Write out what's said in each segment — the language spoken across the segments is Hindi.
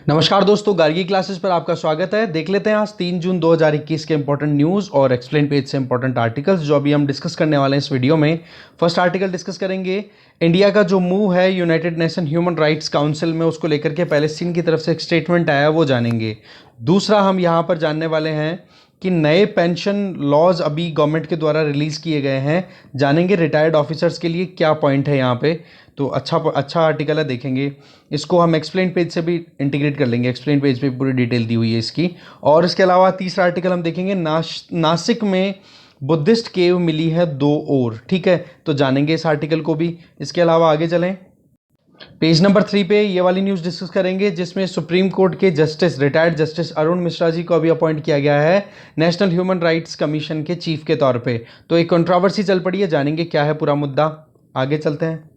नमस्कार दोस्तों, गार्गी क्लासेस पर आपका स्वागत है। देख लेते हैं आज 3 जून 2021 के इंपॉर्टेंट न्यूज़ और एक्सप्लेन पेज से इंपॉर्टेंट आर्टिकल्स जो अभी हम डिस्कस करने वाले हैं इस वीडियो में। फर्स्ट आर्टिकल डिस्कस करेंगे इंडिया का जो मूव है United nation human rights council में, उसको लेकर के पैलेस्टीन की तरफ से एक स्टेटमेंट आया, वो जानेंगे। दूसरा हम यहाँ पर जानने वाले हैं कि नए पेंशन लॉज अभी गवर्नमेंट के द्वारा रिलीज़ किए गए हैं, जानेंगे रिटायर्ड ऑफिसर्स के लिए क्या पॉइंट है यहाँ पे। तो अच्छा आर्टिकल है, देखेंगे इसको। हम एक्सप्लेन पेज से भी इंटीग्रेट कर लेंगे, एक्सप्लेन पेज पे पूरी डिटेल दी हुई है इसकी। और इसके अलावा तीसरा आर्टिकल हम देखेंगे नासिक में बुद्धिस्ट केव मिली है 2 और, ठीक है, तो जानेंगे इस आर्टिकल को भी। इसके अलावा आगे चलें, पेज नंबर 3 पे ये वाली न्यूज़ डिस्कस करेंगे जिसमें सुप्रीम कोर्ट के justice retired justice Arun Mishra ji को अभी अपॉइंट किया गया है नेशनल ह्यूमन राइट्स कमीशन के चीफ के तौर पे। तो एक कंट्रोवर्सी चल पड़ी है, जानेंगे क्या है पूरा मुद्दा। आगे चलते हैं,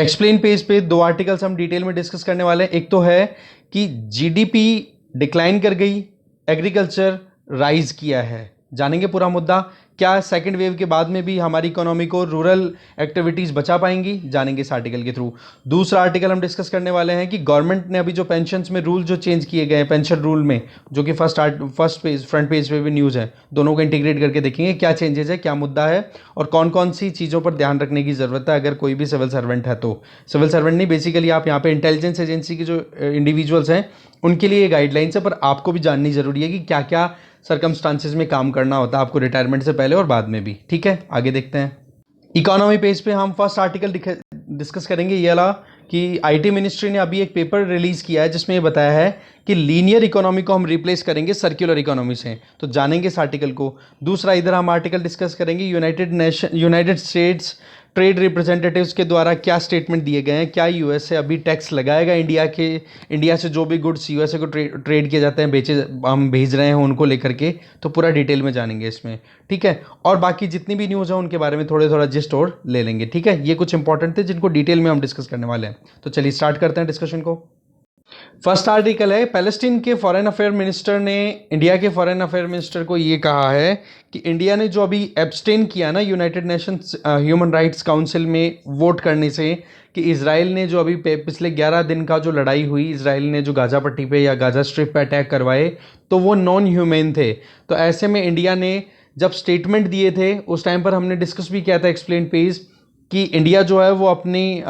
एक्सप्लेन पेज पे 2 आर्टिकल्स हम डिटेल में डिस्कस करने वाले हैं। एक तो है कि जीडीपी डिक्लाइन कर गई, एग्रीकल्चर राइज किया है, जानेंगे पूरा मुद्दा। क्या सेकंड वेव के बाद में भी हमारी इकोनॉमी को रूरल एक्टिविटीज़ बचा पाएंगी, जानेंगे इस आर्टिकल के थ्रू। दूसरा आर्टिकल हम डिस्कस करने वाले हैं कि गवर्नमेंट ने अभी जो पेंशन्स में रूल जो चेंज किए गए हैं पेंशन रूल में, जो कि फर्स्ट पेज फ्रंट पेज पे भी न्यूज़ है, दोनों को इंटीग्रेट करके देखेंगे क्या चेंजेस है, क्या मुद्दा है और कौन कौन सी चीज़ों पर ध्यान रखने की ज़रूरत है अगर कोई भी सिविल सर्वेंट है तो। सिविल सर्वेंट नहीं, बेसिकली आप यहाँ पे इंटेलिजेंस एजेंसी के जो इंडिविजुअल्स हैं उनके लिए गाइडलाइंस है, पर आपको भी जाननी ज़रूरी है कि क्या क्या सर्कमस्टांसेस में काम करना होता है आपको रिटायरमेंट से पहले और बाद में भी, ठीक है। आगे देखते हैं, इकोनॉमी पेज पे हम फर्स्ट आर्टिकल डिस्कस करेंगे ये वाला कि आईटी मिनिस्ट्री ने अभी एक पेपर रिलीज़ किया है जिसमें ये बताया है कि लीनियर इकोनॉमी को हम रिप्लेस करेंगे सर्कुलर इकोनॉमी से, तो जानेंगे इस आर्टिकल को। दूसरा इधर हम आर्टिकल डिस्कस करेंगे यूनाइटेड स्टेट्स ट्रेड रिप्रेजेंटेटिव्स के द्वारा क्या स्टेटमेंट दिए गए हैं, क्या यूएसए अभी टैक्स लगाएगा इंडिया से जो भी गुड्स यूएसए को ट्रेड किए जाते हैं, हम भेज रहे हैं उनको लेकर के, तो पूरा डिटेल में जानेंगे इसमें, ठीक है। और बाकी जितनी भी न्यूज़ है उनके बारे में थोड़ा जिस्ट और ले लेंगे, ठीक है। ये कुछ इंपॉर्टेंट थे जिनको डिटेल में हम डिस्कस करने वाले हैं, तो चलिए स्टार्ट करते हैं डिस्कशन को। फर्स्ट आर्टिकल है, पैलेस्टीन के फॉरेन अफेयर मिनिस्टर ने इंडिया के फॉरेन अफेयर मिनिस्टर को ये कहा है कि इंडिया ने जो अभी एब्सटेन किया ना United Nations human rights council में वोट करने से, कि इजराइल ने जो अभी पिछले 11 दिन का जो लड़ाई हुई, इजराइल ने जो गाज़ा पट्टी पे या गाज़ा स्ट्रिप पे अटैक करवाए, तो वो नॉन ह्यूमैन थे। तो ऐसे में इंडिया ने जब स्टेटमेंट दिए थे उस टाइम पर हमने डिस्कस भी किया था एक्सप्लेन पेज कि इंडिया जो है वो अपनी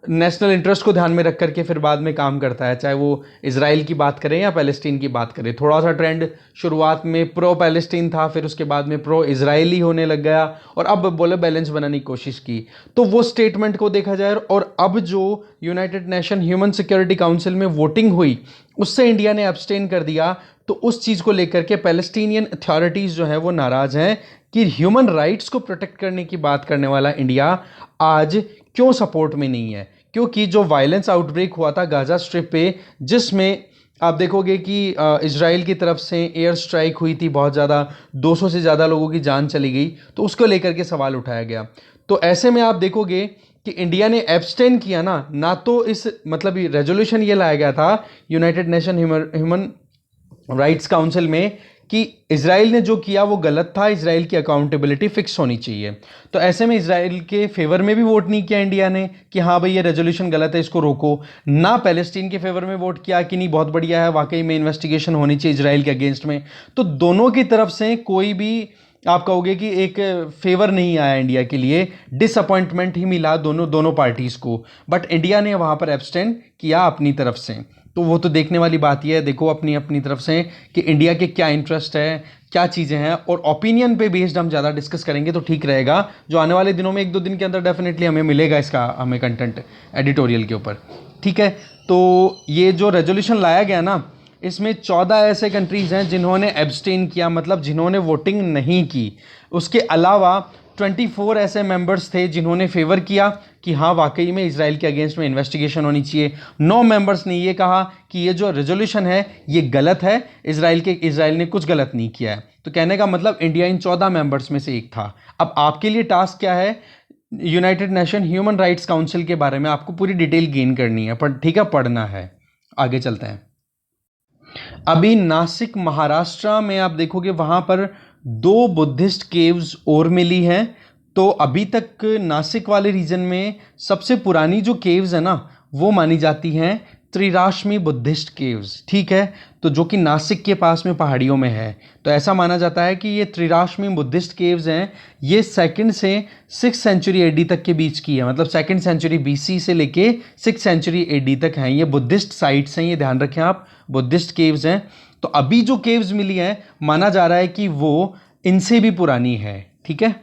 नेशनल इंटरेस्ट को ध्यान में रख करके फिर बाद में काम करता है, चाहे वो इजराइल की बात करें या पैलेस्टीन की बात करें। थोड़ा सा ट्रेंड शुरुआत में प्रो पैलेस्टीन था, फिर उसके बाद में प्रो इजराइली होने लग गया और अब बोले बैलेंस बनाने की कोशिश की। तो वो स्टेटमेंट को देखा जाए और अब जो United nation human security council में वोटिंग हुई उससे इंडिया ने एब्सटेन कर दिया, तो उस चीज़ को लेकर के पैलेस्टीनियन अथॉरिटीज़ जो है वो नाराज़ हैं कि ह्यूमन राइट्स को प्रोटेक्ट करने की बात करने वाला इंडिया आज क्यों सपोर्ट में नहीं है। क्योंकि जो वायलेंस आउटब्रेक हुआ था गाज़ा स्ट्रिप पे, जिसमें आप देखोगे कि इजराइल की तरफ से एयर स्ट्राइक हुई थी बहुत ज़्यादा, 200 से ज़्यादा लोगों की जान चली गई, तो उसको लेकर के सवाल उठाया गया। तो ऐसे में आप देखोगे कि इंडिया ने एब्सटेन किया ना तो इस मतलब रेजोल्यूशन ये लाया गया था United nation human rights council में कि इजराइल ने जो किया वो गलत था, इजराइल की अकाउंटेबिलिटी फिक्स होनी चाहिए। तो ऐसे में इजराइल के फेवर में भी वोट नहीं किया इंडिया ने कि हाँ भाई ये रेजोल्यूशन गलत है, इसको रोको, ना पैलेस्टीन के फेवर में वोट किया कि नहीं बहुत बढ़िया है, वाकई में इन्वेस्टिगेशन होनी चाहिए इजराइल के अगेंस्ट में। तो दोनों की तरफ से कोई भी आप कहोगे कि एक फेवर नहीं आया इंडिया के लिए, डिसअपॉइंटमेंट ही मिला दोनों पार्टीज़ को, बट इंडिया ने वहाँ पर एब्सटेन किया अपनी तरफ से। तो वो तो देखने वाली बात ही है, देखो अपनी तरफ से कि इंडिया के क्या इंटरेस्ट है, क्या चीज़ें हैं, और ओपिनियन पे बेस्ड हम ज़्यादा डिस्कस करेंगे तो ठीक रहेगा। जो आने वाले दिनों में 1-2 दिन के अंदर डेफिनेटली हमें मिलेगा इसका हमें कंटेंट एडिटोरियल के ऊपर, ठीक है। तो ये जो रेजोल्यूशन लाया गया ना, इसमें 14 ऐसे कंट्रीज़ हैं जिन्होंने एब्सटेन किया, मतलब जिन्होंने वोटिंग नहीं की। उसके अलावा 24 ऐसे मेंबर्स थे जिन्होंने फेवर किया कि हाँ वाकई में इजराइल के अगेंस्ट में इन्वेस्टिगेशन होनी चाहिए। 9 मेंबर्स ने ये कहा कि ये जो रेजोल्यूशन है ये गलत है, इजराइल ने कुछ गलत नहीं किया है। तो कहने का मतलब इंडिया इन 14 मेंबर्स में से एक था। अब आपके लिए टास्क क्या है, United nation human rights council के बारे में आपको पूरी डिटेल गेन करनी है, पर ठीक है, पढ़ना है। आगे चलते हैं, अभी नासिक महाराष्ट्र में आप देखोगे वहां पर 2 बुद्धिस्ट केव्स और मिली हैं। तो अभी तक नासिक वाले रीजन में सबसे पुरानी जो केव्स है ना वो मानी जाती हैं त्रिराश्मी बुद्धिस्ट केव्स, ठीक है, तो जो कि नासिक के पास में पहाड़ियों में है। तो ऐसा माना जाता है कि ये त्रिराश्मी बुद्धिस्ट केव्स हैं, ये 2nd से 6th सेंचुरी एडी तक के बीच की है, मतलब 2nd सेंचुरी बीसी से लेके 6th सेंचुरी एडी तक हैं। ये बुद्धिस्ट साइट्स हैं, ये ध्यान रखें आप, बुद्धिस्ट केव्स हैं। तो अभी जो केव्स मिली हैं माना जा रहा है कि वो इनसे भी पुरानी है, ठीक है।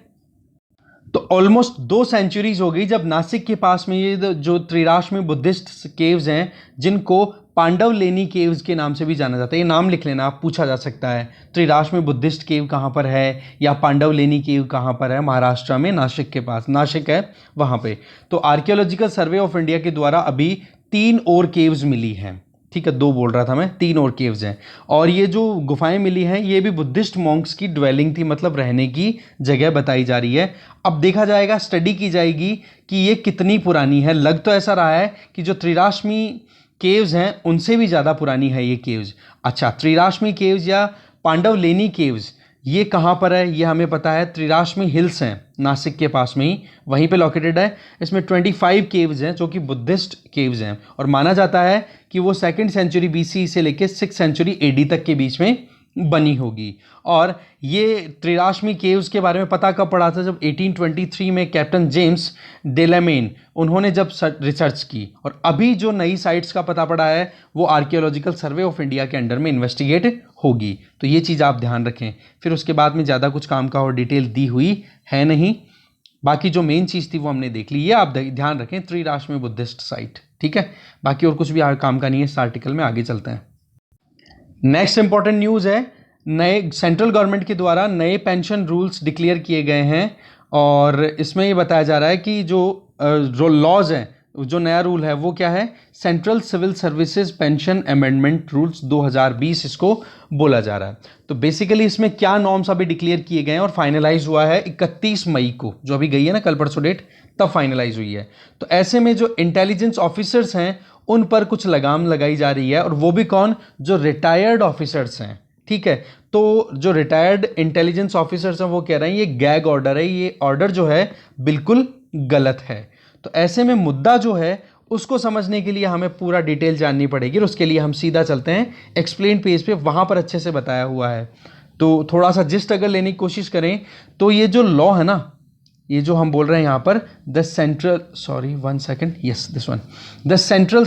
तो ऑलमोस्ट 2 सेंचुरीज हो गई जब नासिक के पास में ये जो त्रिराश्मी बुद्धिस्ट केव्स हैं, जिनको पांडवलेनी केव्स के नाम से भी जाना जाता है, ये नाम लिख लेना, आप पूछा जा सकता है त्रिराश्मी बुद्धिस्ट केव कहाँ पर है या पांडवलेनी केव कहाँ पर है। महाराष्ट्र में नासिक के पास, नासिक है वहाँ पे। तो आर्कियोलॉजिकल सर्वे ऑफ इंडिया के द्वारा अभी 3 और केव्स मिली हैं, ठीक है, 2 बोल रहा था मैं, 3 और केव्स हैं। और ये जो गुफाएं मिली हैं ये भी बुद्धिस्ट मॉन्क्स की ड्वेलिंग थी, मतलब रहने की जगह बताई जा रही है। अब देखा जाएगा, स्टडी की जाएगी कि ये कितनी पुरानी है। लग तो ऐसा रहा है कि जो त्रिराश्मी केव्स हैं उनसे भी ज़्यादा पुरानी है ये केव्स। अच्छा, त्रिराश्मी केव्स या पांडवलेनी केव्स ये कहाँ पर है, ये हमें पता है, त्रिराश्मी हिल्स हैं नासिक के पास में ही, वहीं पे लोकेटेड है। इसमें 25 केव्स हैं जो कि बुद्धिस्ट केव्स हैं, और माना जाता है कि वो 2nd सेंचुरी बीसी से लेकर 6th सेंचुरी एडी तक के बीच में बनी होगी। और ये त्रिराश्मी केव्स के बारे में पता कब पड़ा था, जब 1823 में कैप्टन जेम्स डेलामेन उन्होंने जब रिसर्च की। और अभी जो नई साइट्स का पता पड़ा है वो आर्कियोलॉजिकल सर्वे ऑफ इंडिया के अंडर में इन्वेस्टिगेट होगी। तो ये चीज़ आप ध्यान रखें। फिर उसके बाद में ज़्यादा कुछ काम का और डिटेल दी हुई है नहीं, बाकी जो मेन चीज़ थी वो हमने देख ली। ये आप ध्यान रखें, त्रिराश्मी बुद्धिस्ट साइट, ठीक है। बाकी और कुछ भी काम का नहीं है इस आर्टिकल में, आगे चलते हैं। नेक्स्ट इंपॉर्टेंट न्यूज़ है, नए सेंट्रल गवर्नमेंट के द्वारा नए पेंशन रूल्स डिक्लेयर किए गए हैं। और इसमें ये बताया जा रहा है कि जो लॉज हैं, जो नया रूल है वो क्या है, central civil services pension amendment rules 2020 इसको बोला जा रहा है। तो बेसिकली इसमें क्या नॉर्म्स अभी डिक्लेयर किए गए हैं और फाइनलाइज हुआ है 31 मई को, जो अभी गई है ना कल परसों डेट, तब फाइनलाइज हुई है। तो ऐसे में जो इंटेलिजेंस ऑफिसर्स हैं उन पर कुछ लगाम लगाई जा रही है, और वो भी कौन, जो रिटायर्ड ऑफिसर्स हैं, ठीक है। तो जो रिटायर्ड इंटेलिजेंस ऑफिसर्स हैं वो कह रहे हैं ये गैग ऑर्डर है, ये ऑर्डर जो है बिल्कुल गलत है। तो ऐसे में मुद्दा जो है उसको समझने के लिए हमें पूरा डिटेल जाननी पड़ेगी, और उसके लिए हम सीधा चलते हैं एक्सप्लेन पेज पे, वहाँ पर अच्छे से बताया हुआ है। तो थोड़ा सा जिस्ट अगर लेने की कोशिश करें तो ये जो लॉ है ना, ये जो हम बोल रहे हैं यहाँ पर the central, sorry 1 second, yes this one, the central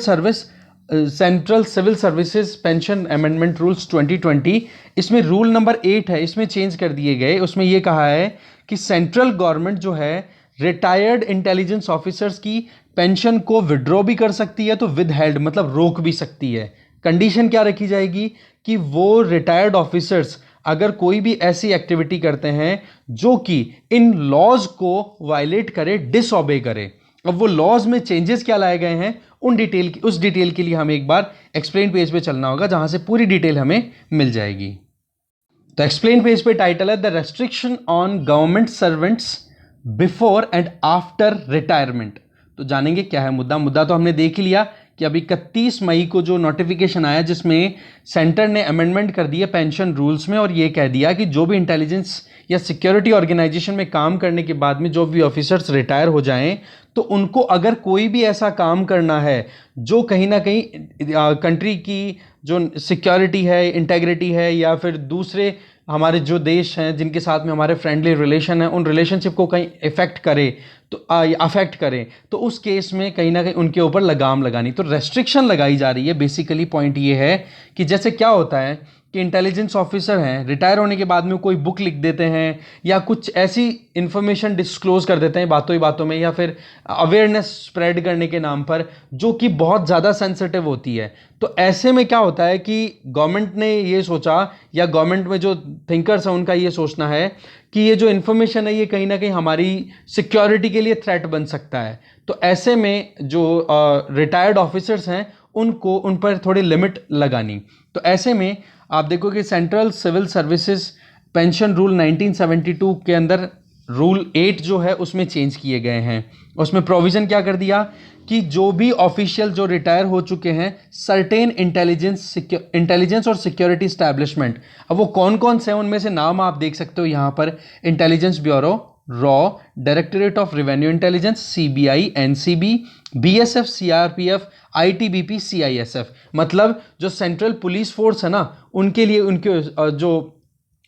civil services pension amendment rules 2020, इसमें रूल नंबर 8 है, इसमें चेंज कर दिए गए। उसमें ये कहा है कि सेंट्रल गवर्नमेंट जो है रिटायर्ड इंटेलिजेंस ऑफिसर्स की पेंशन को विड्रॉ भी कर सकती है, तो विद हेल्ड मतलब रोक भी सकती है। कंडीशन क्या रखी जाएगी कि वो रिटायर्ड ऑफिसर्स अगर कोई भी ऐसी एक्टिविटी करते हैं जो कि इन लॉज को वायलेट करे, डिसऑबे करे। अब वो लॉज में चेंजेस क्या लाए गए हैं उस डिटेल के लिए हमें एक बार एक्सप्लेन पेज पे चलना होगा, जहां से पूरी डिटेल हमें मिल जाएगी। तो एक्सप्लेन पेज पे टाइटल है the restriction on government servants before and after retirement. तो जानेंगे क्या है मुद्दा तो हमने देख ही लिया कि अभी 31 मई को जो नोटिफिकेशन आया जिसमें सेंटर ने अमेंडमेंट कर दिया पेंशन रूल्स में, और ये कह दिया कि जो भी इंटेलिजेंस या सिक्योरिटी ऑर्गेनाइजेशन में काम करने के बाद में जो भी ऑफिसर्स रिटायर हो जाएं, तो उनको अगर कोई भी ऐसा काम करना है जो कहीं ना कहीं कंट्री की जो सिक्योरिटी है, इंटेग्रिटी है, या फिर दूसरे हमारे जो देश हैं जिनके साथ में हमारे फ्रेंडली रिलेशन है, उन रिलेशनशिप को कहीं अफेक्ट करे तो उस केस में कहीं ना कहीं उनके ऊपर लगाम लगानी, तो रेस्ट्रिक्शन लगाई जा रही है। बेसिकली पॉइंट ये है कि जैसे क्या होता है कि इंटेलिजेंस ऑफिसर हैं, रिटायर होने के बाद में कोई बुक लिख देते हैं या कुछ ऐसी इंफॉर्मेशन डिस्क्लोज कर देते हैं बातों ही बातों में, या फिर अवेयरनेस स्प्रेड करने के नाम पर, जो कि बहुत ज़्यादा सेंसिटिव होती है। तो ऐसे में क्या होता है कि गवर्नमेंट ने ये सोचा, या गवर्नमेंट में जो थिंकर्स हैं उनका ये सोचना है कि ये जो इन्फॉर्मेशन है ये कहीं ना कहीं हमारी सिक्योरिटी के लिए थ्रेट बन सकता है। तो ऐसे में जो रिटायर्ड ऑफिसर्स हैं उन पर थोड़ी लिमिट लगानी। तो ऐसे में आप देखो कि central civil services pension rule 1972 के अंदर रूल 8 जो है उसमें चेंज किए गए हैं। उसमें प्रोविज़न क्या कर दिया कि जो भी ऑफिशियल जो रिटायर हो चुके हैं सर्टेन इंटेलिजेंस और सिक्योरिटी इस्टेब्लिशमेंट, अब वो कौन कौन से हैं उनमें से नाम आप देख सकते हो यहाँ पर, intelligence bureau, raw, directorate of revenue intelligence CBI, NCB, BSF, CRPF, ITBP, CISF. मतलब जो सेंट्रल पुलिस फोर्स है ना, उनके लिए उनके जो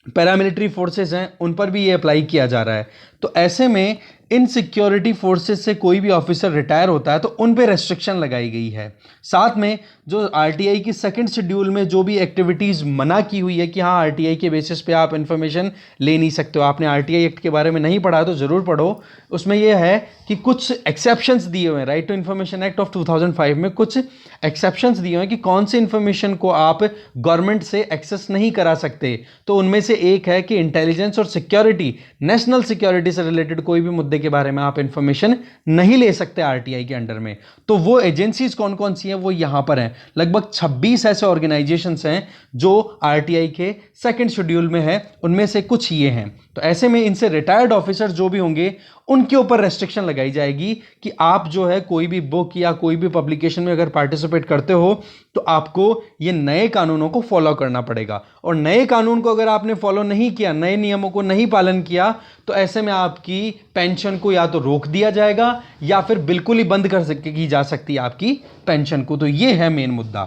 पैरामिलिट्री फोर्सेस हैं उन पर भी ये अप्लाई किया जा रहा है। तो ऐसे में इन सिक्योरिटी फोर्सेस से कोई भी ऑफिसर रिटायर होता है तो उन पे रेस्ट्रिक्शन लगाई गई है। साथ में जो आरटीआई की सेकंड शेड्यूल में जो भी एक्टिविटीज़ मना की हुई है कि हाँ आरटीआई के बेसिस पे आप इन्फॉर्मेशन ले नहीं सकते हो, आपने आरटीआई एक्ट के बारे में नहीं पढ़ा तो ज़रूर पढ़ो। उसमें यह है कि कुछ एक्सेप्शंस दिए हुए हैं, right to information act of 2005 में कुछ एक्सेप्शंस दिए हुए हैं कि कौन सी इन्फॉर्मेशन को आप गवर्नमेंट से एक्सेस नहीं करा सकते। तो उनमें से एक है कि इंटेलिजेंस और सिक्योरिटी, नेशनल सिक्योरिटी से रिलेटेड कोई भी मुद्दे के बारे में आप इंफॉर्मेशन नहीं ले सकते आरटीआई के अंडर में। तो वो एजेंसीज कौन कौन सी हैं वो यहां पर हैं। लगभग 26 ऐसे ऑर्गेनाइजेशंस हैं जो आरटीआई के सेकंड शेड्यूल में है, उनमें से कुछ ये हैं। तो ऐसे में इनसे रिटायर्ड ऑफिसर जो भी होंगे उनके ऊपर रेस्ट्रिक्शन लगाई जाएगी कि आप जो है कोई भी बुक या कोई भी पब्लिकेशन में अगर पार्टिसिपेट करते हो तो आपको ये नए कानूनों को फॉलो करना पड़ेगा। और नए कानून को अगर आपने फॉलो नहीं किया, नए नियमों को नहीं पालन किया, तो ऐसे में आपकी पेंशन को या तो रोक दिया जाएगा या फिर बिल्कुल ही बंद की जा सकती है आपकी पेंशन को। तो ये है मेन मुद्दा।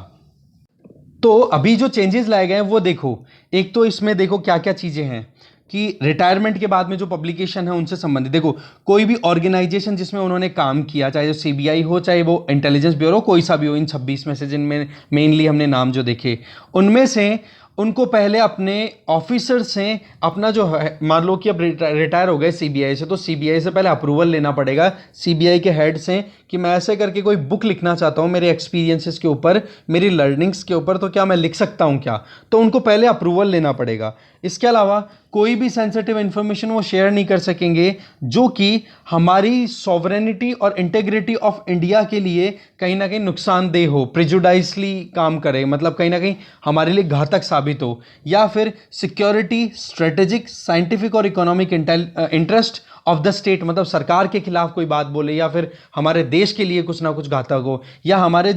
तो अभी जो चेंजेस लाए गए हैं वो देखो, एक तो इसमें देखो क्या क्या चीजें हैं कि रिटायरमेंट के बाद में जो पब्लिकेशन है उनसे संबंधित, देखो कोई भी ऑर्गेनाइजेशन जिसमें उन्होंने काम किया, चाहे जो सीबीआई हो चाहे वो इंटेलिजेंस ब्यूरो कोई सा भी हो, इन 26 में से जिनमें मेनली हमने नाम जो देखे, उनमें से उनको पहले अपने ऑफिसर से अपना जो है, मान लो कि अब रिटायर हो गए सीबीआई से, तो सीबीआई से पहले अप्रूवल लेना पड़ेगा सीबीआई के हेड से कि मैं ऐसे करके कोई बुक लिखना चाहता हूँ मेरे एक्सपीरियंसेस के ऊपर, मेरी लर्निंग्स के ऊपर, तो क्या मैं लिख सकता हूँ क्या। तो उनको पहले अप्रूवल लेना पड़ेगा। इसके अलावा कोई भी सेंसिटिव इंफॉर्मेशन वो शेयर नहीं कर सकेंगे जो कि हमारी सॉवरेनिटी और इंटेग्रिटी ऑफ इंडिया के लिए कहीं ना कहीं नुकसानदेह हो, प्रिजुडाइसली काम करे, मतलब कहीं ना कहीं हमारे लिए घातक साबित हो, या फिर सिक्योरिटी, स्ट्रेटेजिक, साइंटिफिक और economic interest of the state, मतलब सरकार के खिलाफ कोई बात बोले या फिर हमारे देश के लिए कुछ ना कुछ घातक हो, या हमारे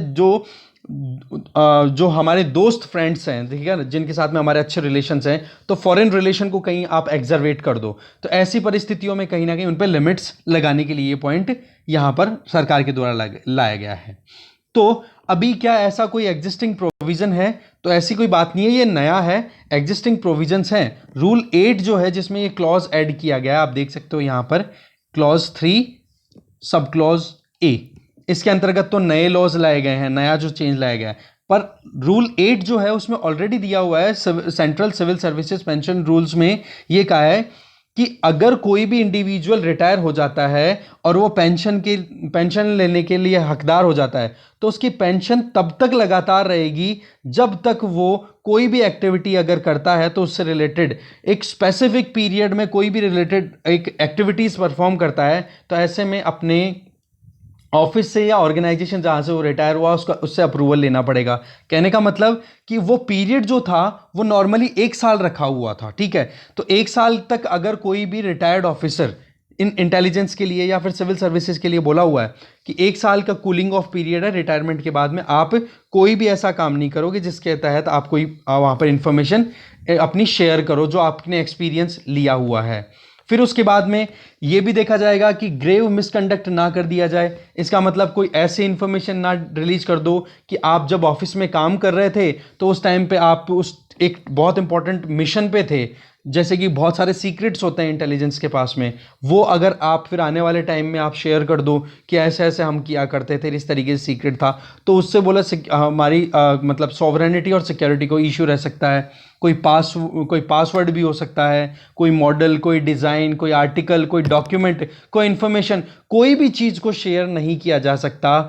जो हमारे दोस्त फ्रेंड्स हैं, ठीक है ना, जिनके साथ में हमारे अच्छे रिलेशंस हैं, तो फॉरेन रिलेशन को कहीं आप एग्जर्वेट कर दो। तो ऐसी परिस्थितियों में कहीं ना कहीं उन पर लिमिट्स लगाने के लिए ये पॉइंट यहां पर सरकार के द्वारा लाया गया है। तो अभी क्या ऐसा कोई एग्जिस्टिंग प्रोविजन है? तो ऐसी कोई बात नहीं है, ये नया है, एग्जिस्टिंग प्रोविजंस हैं। रूल 8 जो है जिसमें ये क्लॉज ऐड किया गया है, आप देख सकते हो यहां पर क्लॉज 3 सब क्लॉज ए, इसके अंतर्गत तो नए लॉज लाए गए हैं, नया जो चेंज लाया गया है। पर रूल 8 जो है उसमें ऑलरेडी दिया हुआ है, central civil services pension rules में ये कहा है कि अगर कोई भी इंडिविजुअल रिटायर हो जाता है और वो पेंशन लेने के लिए हकदार हो जाता है, तो उसकी पेंशन तब तक लगातार रहेगी जब तक वो कोई भी एक्टिविटी अगर करता है तो उससे रिलेटेड एक स्पेसिफिक पीरियड में कोई भी रिलेटेड एक एक्टिविटीज परफॉर्म करता है, तो ऐसे में अपने ऑफिस से या ऑर्गेनाइजेशन जहां से वो रिटायर हुआ उससे अप्रूवल लेना पड़ेगा। कहने का मतलब कि वो पीरियड जो था वो नॉर्मली 1 साल रखा हुआ था, ठीक है। तो 1 साल तक अगर कोई भी रिटायर्ड ऑफिसर इन इंटेलिजेंस के लिए या फिर सिविल सर्विसेज के लिए बोला हुआ है कि 1 साल का कूलिंग ऑफ पीरियड है, रिटायरमेंट के बाद में आप कोई भी ऐसा काम नहीं करोगे जिसके तहत आप कोई वहां पर इंफॉर्मेशन अपनी शेयर करो जो आपने एक्सपीरियंस लिया हुआ है। फिर उसके बाद में यह भी देखा जाएगा कि ग्रेव मिसकंडक्ट ना कर दिया जाए। इसका मतलब कोई ऐसे इंफॉर्मेशन ना रिलीज कर दो कि आप जब ऑफिस में काम कर रहे थे तो उस टाइम पे आप उस एक बहुत इंपॉर्टेंट मिशन पे थे, जैसे कि बहुत सारे सीक्रेट्स होते हैं इंटेलिजेंस के पास में, वो अगर आप फिर आने वाले टाइम में आप शेयर कर दो कि ऐसे ऐसे हम किया करते थे, इस तरीके से सीक्रेट था, तो उससे बोला हमारी मतलब सॉवरेनिटी और सिक्योरिटी को इशू रह सकता है। कोई पासवर्ड भी हो सकता है, कोई मॉडल, कोई डिज़ाइन, कोई आर्टिकल, कोई डॉक्यूमेंट, कोई इन्फॉर्मेशन, कोई भी चीज़ को शेयर नहीं किया जा सकता,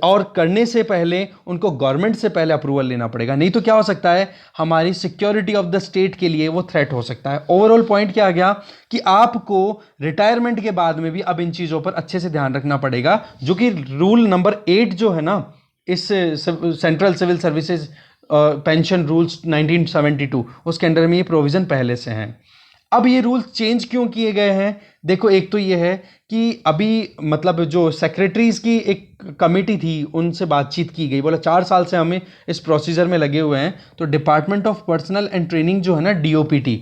और करने से पहले उनको गवर्नमेंट से पहले अप्रूवल लेना पड़ेगा, नहीं तो क्या हो सकता है हमारी सिक्योरिटी ऑफ द स्टेट के लिए वो थ्रेट हो सकता है। ओवरऑल पॉइंट क्या आ गया कि आपको रिटायरमेंट के बाद में भी अब इन चीज़ों पर अच्छे से ध्यान रखना पड़ेगा, जो कि रूल नंबर 8 जो है ना इस central civil services pension rules 1972 उसके अंडर में ये प्रोविज़न पहले से हैं। अब ये रूल्स चेंज क्यों किए गए हैं? देखो, एक तो ये है कि अभी मतलब जो सेक्रेटरीज की एक कमेटी थी उनसे बातचीत की गई, बोला 4 साल से हमें इस प्रोसीजर में लगे हुए हैं, तो department of personal and training जो है ना DOPT,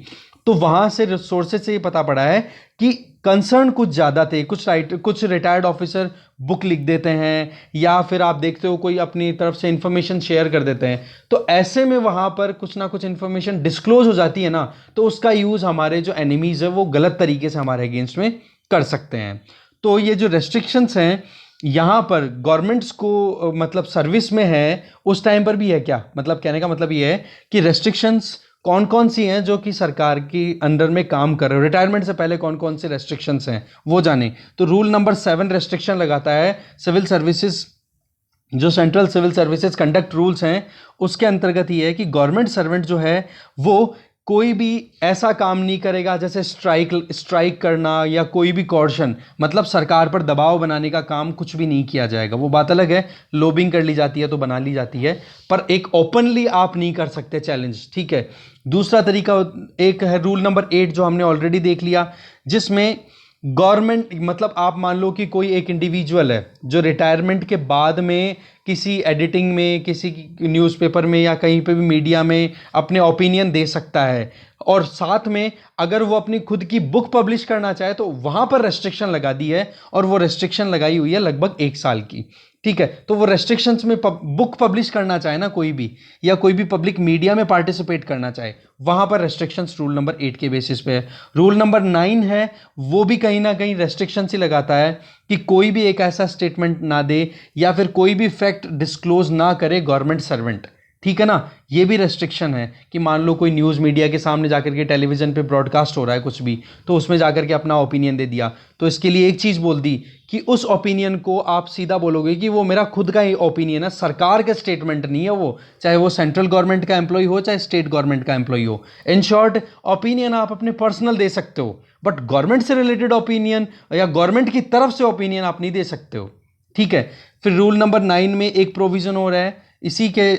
तो वहाँ से रिसोर्सेज से ये पता पड़ा है कि कंसर्न कुछ ज़्यादा थे, कुछ रिटायर्ड ऑफिसर बुक लिख देते हैं या फिर आप देखते हो कोई अपनी तरफ से इंफॉर्मेशन शेयर कर देते हैं, तो ऐसे में वहाँ पर कुछ ना कुछ इंफॉर्मेशन डिस्क्लोज हो जाती है ना, तो उसका यूज़ हमारे जो एनिमीज़ है वो गलत तरीके से हमारे अगेंस्ट में कर सकते हैं। तो ये जो रेस्ट्रिक्शंस हैं यहाँ पर गवर्नमेंट्स को मतलब सर्विस में है उस टाइम पर भी है क्या, मतलब कहने का मतलब ये है कि रेस्ट्रिक्शंस कौन कौन सी हैं जो कि सरकार की अंडर में काम कर रहे हो, रिटायरमेंट से पहले कौन कौन से रेस्ट्रिक्शंस हैं वो जाने। तो रूल नंबर 7 रेस्ट्रिक्शन लगाता है सिविल सर्विसेज, जो central civil services conduct rules हैं उसके अंतर्गत ये है कि गवर्नमेंट सर्वेंट जो है वो कोई भी ऐसा काम नहीं करेगा जैसे स्ट्राइक करना या कोई भी कॉर्शन, मतलब सरकार पर दबाव बनाने का काम कुछ भी नहीं किया जाएगा। वो बात अलग है, लॉबिंग कर ली जाती है तो बना ली जाती है, पर एक ओपनली आप नहीं कर सकते चैलेंज, ठीक है। दूसरा तरीका एक है रूल नंबर 8 जो हमने ऑलरेडी देख लिया, जिसमें गवर्नमेंट मतलब आप मान लो कि कोई एक इंडिविजुअल है जो रिटायरमेंट के बाद में किसी एडिटिंग में, किसी न्यूज़पेपर में या कहीं पे भी मीडिया में अपने ओपिनियन दे सकता है, और साथ में अगर वो अपनी खुद की बुक पब्लिश करना चाहे तो वहाँ पर रेस्ट्रिक्शन लगा दी है, और वो रेस्ट्रिक्शन लगाई हुई है लगभग 1 साल की, ठीक है। तो वो रेस्ट्रिक्शंस में बुक पब्लिश करना चाहे ना कोई भी, या कोई भी पब्लिक मीडिया में पार्टिसिपेट करना चाहे, वहाँ पर रेस्ट्रिक्शंस रूल नंबर 8 के बेसिस पे है। रूल नंबर 9 है वो भी कहीं ना कहीं रेस्ट्रिक्शंस ही लगाता है कि कोई भी एक ऐसा स्टेटमेंट ना दे या फिर कोई भी फैक्ट डिस्क्लोज ना करे गवर्नमेंट सर्वेंट, ठीक है ना। ये भी रेस्ट्रिक्शन है कि मान लो कोई न्यूज़ मीडिया के सामने जाकर के टेलीविज़न पे ब्रॉडकास्ट हो रहा है कुछ भी, तो उसमें जाकर के अपना ओपिनियन दे दिया, तो इसके लिए एक चीज़ बोल दी कि उस ओपिनियन को आप सीधा बोलोगे कि वो मेरा खुद का ही ओपिनियन है, सरकार का स्टेटमेंट नहीं है वो, चाहे वो सेंट्रल गवर्नमेंट का एम्प्लॉय हो चाहे स्टेट गवर्नमेंट का एम्प्लॉय हो। इन शॉर्ट ओपिनियन आप अपने पर्सनल दे सकते हो, बट गवर्नमेंट से रिलेटेड ओपिनियन या गवर्नमेंट की तरफ से ओपिनियन आप नहीं दे सकते हो, ठीक है। फिर रूल नंबर 9 में एक प्रोविज़न हो रहा है, इसी के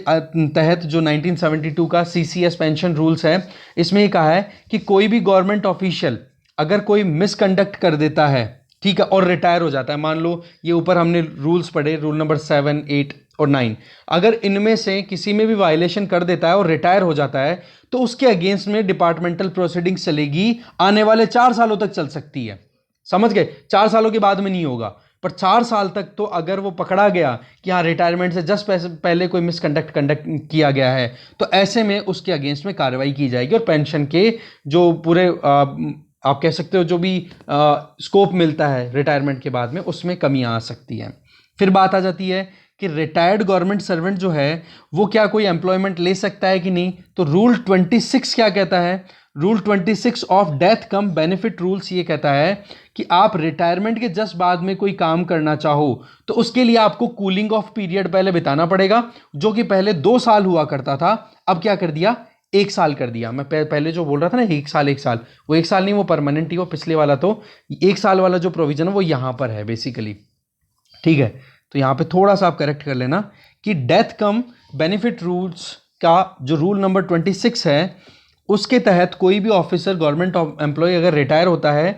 तहत जो 1972 का सीसीएस पेंशन रूल्स है, इसमें ये कहा है कि कोई भी गवर्नमेंट ऑफिशियल अगर कोई मिसकंडक्ट कर देता है, ठीक है, और रिटायर हो जाता है, मान लो ये ऊपर हमने रूल्स पढ़े रूल नंबर 7, 8 और 9, अगर इनमें से किसी में भी वायलेशन कर देता है और रिटायर हो जाता है तो उसके अगेंस्ट में डिपार्टमेंटल प्रोसीडिंग्स चलेगी, आने वाले 4 सालों तक चल सकती है, समझ गए। 4 सालों के बाद में नहीं होगा, पर 4 साल तक तो अगर वो पकड़ा गया कि हाँ रिटायरमेंट से जस्ट पहले कोई मिसकंडक्ट किया गया है, तो ऐसे में उसके अगेंस्ट में कार्रवाई की जाएगी और पेंशन के जो पूरे आप कह सकते हो जो भी स्कोप मिलता है रिटायरमेंट के बाद में उसमें कमियां आ सकती हैं। फिर बात आ जाती है कि रिटायर्ड गवर्नमेंट सर्वेंट जो है वो क्या कोई एम्प्लॉयमेंट ले सकता है कि नहीं, तो रूल 26 क्या कहता है, rule 26 of death come benefit rules ये कहता है कि आप रिटायरमेंट के जस्ट बाद में कोई काम करना चाहो तो उसके लिए आपको कूलिंग ऑफ पीरियड पहले बिताना पड़ेगा, जो कि पहले 2 साल हुआ करता था, अब क्या कर दिया 1 साल कर दिया। मैं पहले जो बोल रहा था ना 1 साल 1 साल, वो 1 साल नहीं, वो परमानेंट ही, वो पिछले वाला, तो 1 साल वाला जो प्रोविजन है वो यहाँ पर है बेसिकली, ठीक है। तो यहाँ पे थोड़ा सा आप करेक्ट कर लेना कि डेथ कम बेनिफिट रूल्स का जो रूल नंबर 26 है उसके तहत कोई भी ऑफिसर गवर्नमेंट एम्प्लॉय अगर रिटायर होता है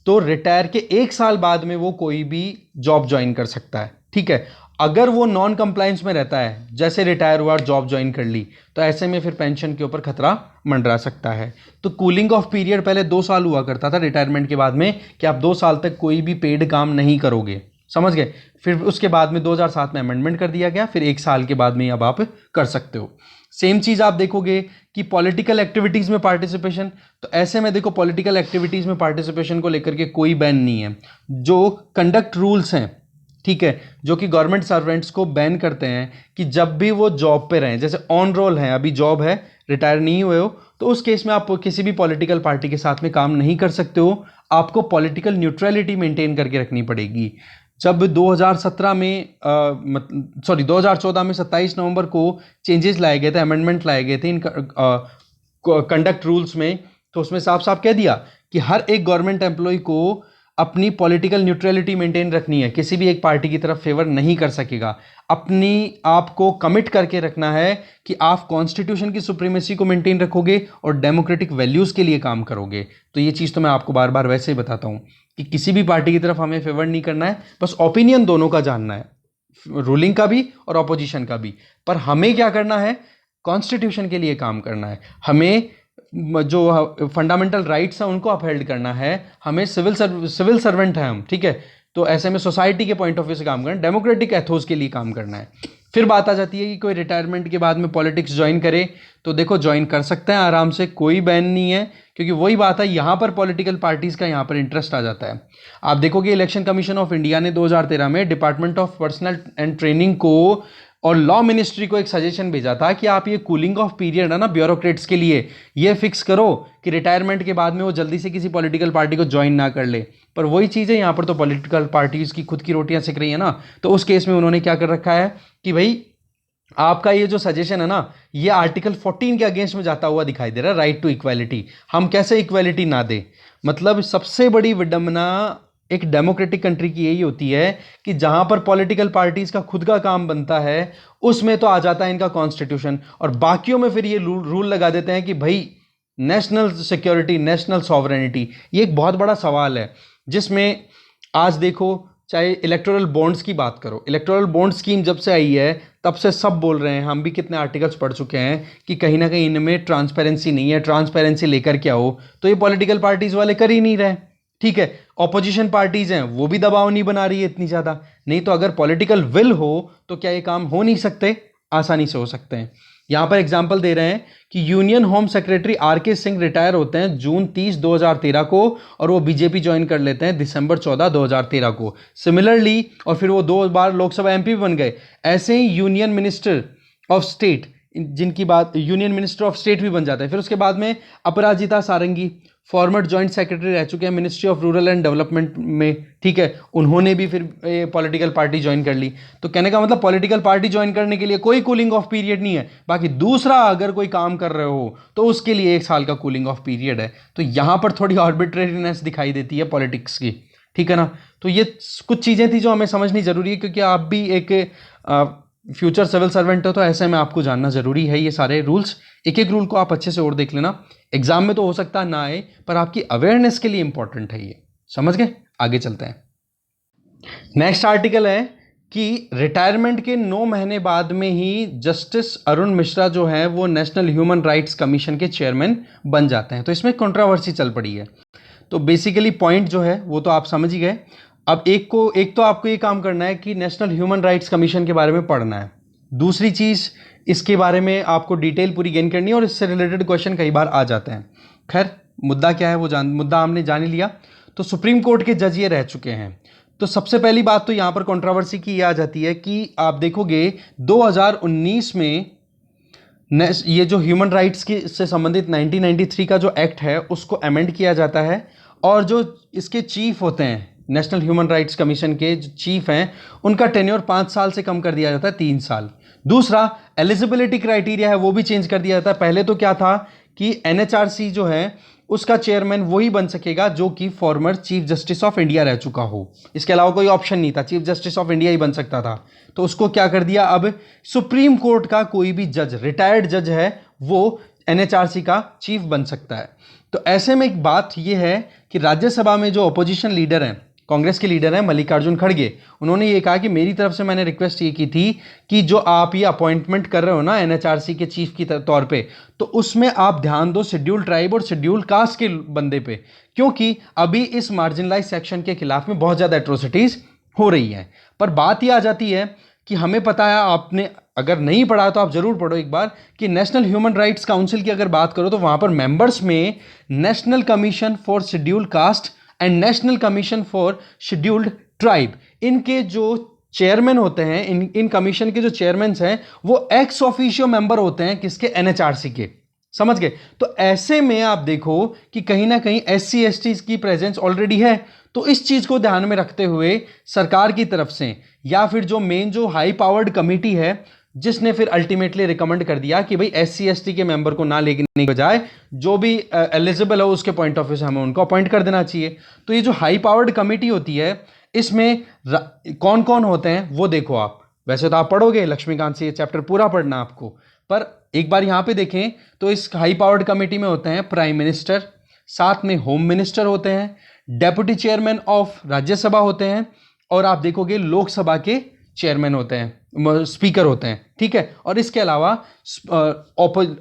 तो रिटायर के 1 साल बाद में वो कोई भी जॉब ज्वाइन कर सकता है, ठीक है। अगर वो नॉन कंप्लायंस में रहता है, जैसे रिटायर हुआ और जॉब ज्वाइन कर ली, तो ऐसे में फिर पेंशन के ऊपर खतरा मंडरा सकता है। तो कूलिंग ऑफ पीरियड पहले 2 साल हुआ करता था रिटायरमेंट के बाद में कि आप 2 साल तक कोई भी पेड काम नहीं करोगे, समझ गए। फिर उसके बाद में 2007 में अमेंडमेंट कर दिया गया, फिर 1 साल के बाद में अब आप कर सकते हो। सेम चीज़ आप देखोगे कि पॉलिटिकल एक्टिविटीज़ में पार्टिसिपेशन, तो ऐसे में देखो पॉलिटिकल एक्टिविटीज़ में पार्टिसिपेशन को लेकर के कोई बैन नहीं है। जो कंडक्ट रूल्स हैं, ठीक है, जो कि गवर्नमेंट सर्वेंट्स को बैन करते हैं कि जब भी वो जॉब पे रहें, जैसे ऑन रोल हैं, अभी जॉब है, रिटायर नहीं हुए हो, तो उस केस में आप किसी भी पॉलिटिकल पार्टी के साथ में काम नहीं कर सकते हो, आपको पॉलिटिकल न्यूट्रलिटी मेंटेन करके रखनी पड़ेगी। जब 2014 में 27 नवंबर को चेंजेस लाए गए थे, अमेंडमेंट लाए गए थे इन कंडक्ट रूल्स में, तो उसमें साफ साफ कह दिया कि हर एक गवर्नमेंट एम्प्लॉय को अपनी पॉलिटिकल न्यूट्रलिटी मेंटेन रखनी है, किसी भी एक पार्टी की तरफ फेवर नहीं कर सकेगा, अपनी आप को कमिट करके रखना है कि आप कॉन्स्टिट्यूशन की सुप्रीमेसी को मेंटेन रखोगे और डेमोक्रेटिक वैल्यूज़ के लिए काम करोगे। तो ये चीज़ तो मैं आपको बार बार वैसे ही बताता हूँ कि किसी भी पार्टी की तरफ हमें फेवर नहीं करना है, बस ओपिनियन दोनों का जानना है, रूलिंग का भी और ऑपोजिशन का भी, पर हमें क्या करना है, कॉन्स्टिट्यूशन के लिए काम करना है, हमें जो फंडामेंटल राइट्स हैं उनको अपहेल्ड करना है, हमें सिविल सर्वेंट है हम, ठीक है, तो ऐसे में सोसाइटी के पॉइंट ऑफ व्यू से काम करना, डेमोक्रेटिक एथोस के लिए काम करना है। फिर बात आ जाती है कि कोई रिटायरमेंट के बाद में पॉलिटिक्स ज्वाइन करे, तो देखो ज्वाइन कर सकते हैं आराम से, कोई बैन नहीं है, क्योंकि वही बात है, यहाँ पर पॉलिटिकल पार्टीज का यहाँ पर इंटरेस्ट आ जाता है। आप देखोगे इलेक्शन कमीशन ऑफ इंडिया ने 2013 में department of personal and training को और लॉ मिनिस्ट्री को एक सजेशन भेजा था कि आप ये कूलिंग ऑफ पीरियड है ना ब्यूरोक्रेट्स के लिए, ये फिक्स करो कि रिटायरमेंट के बाद में वो जल्दी से किसी पॉलिटिकल पार्टी को ज्वाइन ना कर ले। पर वही चीज़ है, यहाँ पर तो पॉलिटिकल पार्टीज की खुद की रोटियां सिक रही है ना, तो उस केस में उन्होंने क्या कर रखा है कि भाई आपका ये जो सजेशन है ना, ये आर्टिकल 14 के अगेंस्ट में जाता हुआ दिखाई दे रहा है, राइट टू इक्वालिटी। हम कैसे इक्वालिटी ना दे, मतलब सबसे बड़ी विडंबना एक डेमोक्रेटिक कंट्री की यही होती है कि जहां पर पॉलिटिकल पार्टीज का खुद का काम बनता है उसमें तो आ जाता है इनका कॉन्स्टिट्यूशन, और बाकियों में फिर ये रूल लगा देते हैं कि भाई नेशनल सिक्योरिटी, नेशनल सॉवरेनिटी। ये एक बहुत बड़ा सवाल है जिसमें आज देखो, चाहे इलेक्टोरल बॉन्ड्स की बात करो, इलेक्टोरल बॉन्ड स्कीम जब से आई है तब से सब बोल रहे हैं, हम भी कितने आर्टिकल्स पढ़ चुके हैं कि कहीं ना कहीं इनमें ट्रांसपेरेंसी नहीं है, ट्रांसपेरेंसी लेकर के आओ, तो ये पॉलिटिकल पार्टीज वाले कर ही नहीं रहे, ठीक है। ऑपोजिशन पार्टीज हैं वो भी दबाव नहीं बना रही है इतनी ज़्यादा, नहीं तो अगर पॉलिटिकल विल हो तो क्या ये काम हो नहीं सकते, आसानी से हो सकते हैं। यहां पर एग्जांपल दे रहे हैं कि union home secretary R K. Singh retire होते हैं जून 30, 2013 को, और वो बीजेपी ज्वाइन कर लेते हैं दिसंबर 14, 2013 को। सिमिलरली, और फिर वो 2 बार लोकसभा एमपी बन गए। ऐसे ही यूनियन मिनिस्टर ऑफ स्टेट, जिनकी बात यूनियन मिनिस्टर ऑफ स्टेट भी बन जाता है। फिर उसके बाद में अपराजिता सारंगी फॉर्मर जॉइंट सेक्रेटरी रह चुके हैं ministry of rural and development में, ठीक है, उन्होंने भी फिर पॉलिटिकल पार्टी ज्वाइन कर ली। तो कहने का मतलब पॉलिटिकल पार्टी ज्वाइन करने के लिए कोई कूलिंग ऑफ पीरियड नहीं है। बाकी दूसरा अगर कोई काम कर रहे हो तो उसके लिए 1 साल का कूलिंग ऑफ पीरियड है। तो यहाँ पर थोड़ी आर्बिट्रेरीनेस दिखाई देती है पॉलिटिक्स की, ठीक है ना। तो ये कुछ चीज़ें थी जो हमें समझनी जरूरी है, क्योंकि आप भी एक फ्यूचर सिविल सर्वेंट हो, तो ऐसे में आपको जानना जरूरी है ये सारे रूल्स। एक एक रूल को आप अच्छे से और देख लेना, एग्जाम में तो हो सकता है ना आए, पर आपकी अवेयरनेस के लिए इंपॉर्टेंट है ये, समझ गए। आगे चलते हैं। नेक्स्ट आर्टिकल है कि रिटायरमेंट के 9 महीने बाद में ही जस्टिस अरुण मिश्रा जो है वो नेशनल ह्यूमन राइट्स कमीशन के चेयरमैन बन जाते हैं। तो इसमें कंट्रोवर्सी चल पड़ी है। तो बेसिकली पॉइंट जो है वो तो आप समझ ही गए। अब एक तो आपको ये काम करना है कि नेशनल ह्यूमन राइट्स कमीशन के बारे में पढ़ना है। दूसरी चीज़, इसके बारे में आपको डिटेल पूरी गेन करनी है, और इससे रिलेटेड क्वेश्चन कई बार आ जाते हैं। खैर, मुद्दा क्या है वो मुद्दा हमने जान ही लिया। तो सुप्रीम कोर्ट के जज ये रह चुके हैं। तो सबसे पहली बात तो यहाँ पर कंट्रोवर्सी की आ जाती है कि आप देखोगे 2019 में ये जो ह्यूमन राइट्स की से संबंधित 1993 का जो एक्ट है उसको अमेंड किया जाता है, और जो इसके चीफ होते हैं नेशनल ह्यूमन राइट्स कमीशन के जो चीफ हैं उनका टेन्योर 5 साल से कम कर दिया जाता है, 3 साल। दूसरा, एलिजिबिलिटी क्राइटेरिया है वो भी चेंज कर दिया जाता है। पहले तो क्या था कि एनएचआरसी जो है उसका चेयरमैन वही बन सकेगा जो कि former chief justice of India रह चुका हो, इसके अलावा कोई ऑप्शन नहीं था, चीफ जस्टिस ऑफ इंडिया ही बन सकता था। तो उसको क्या कर दिया, अब सुप्रीम कोर्ट का कोई भी जज, रिटायर्ड जज है, वो एनएचआरसी का चीफ बन सकता है। तो ऐसे में एक बात यह है कि राज्यसभा में जो अपोजिशन लीडर हैं, कांग्रेस के लीडर हैं मल्लिकार्जुन खड़गे, उन्होंने ये कहा कि मेरी तरफ से मैंने रिक्वेस्ट ये की थी कि जो आप ये अपॉइंटमेंट कर रहे हो ना एनएचआरसी के चीफ की तौर पे, तो उसमें आप ध्यान दो शेड्यूल ट्राइब और शेड्यूल कास्ट के बंदे पे, क्योंकि अभी इस मार्जिनलाइज सेक्शन के खिलाफ में बहुत ज़्यादा एट्रोसिटीज़ हो रही हैं। पर बात ये आ जाती है कि हमें पता है, आपने अगर नहीं पढ़ा तो आप जरूर पढ़ो एक बार, कि नेशनल ह्यूमन राइट्स काउंसिल की अगर बात करो तो वहाँ पर मेंबर्स में national commission for schedule caste and national commission for scheduled tribe, इनके जो चेयरमैन होते हैं, इन कमीशन के जो चेयरमैन हैं वो एक्स ऑफिशियो मेंबर होते हैं, किसके, एनएचआरसी के, समझ गए। तो ऐसे में आप देखो कि कहीं ना कहीं एससी एसटी की प्रेजेंस ऑलरेडी है। तो इस चीज को ध्यान में रखते हुए सरकार की तरफ से, या फिर जो मेन जो हाई पावर्ड कमिटी है जिसने फिर अल्टीमेटली रिकमेंड कर दिया कि भाई एससी एसटी के मेंबर को ना लेने के बजाय जो भी एलिजिबल हो उसके पॉइंट ऑफ व्यू से हमें उनको अपॉइंट कर देना चाहिए। तो ये जो हाई पावर्ड कमिटी होती है इसमें कौन कौन होते हैं वो देखो आप, वैसे तो आप पढ़ोगे लक्ष्मीकांत से ये चैप्टर पूरा पढ़ना आपको, पर एक बार यहाँ पे देखें तो इस हाई पावर्ड कमेटी में होते हैं प्राइम मिनिस्टर, साथ में होम मिनिस्टर होते हैं, डेप्यूटी चेयरमैन ऑफ राज्यसभा होते हैं, और आप देखोगे लोकसभा के चेयरमैन होते हैं, स्पीकर होते हैं, ठीक है। और इसके अलावा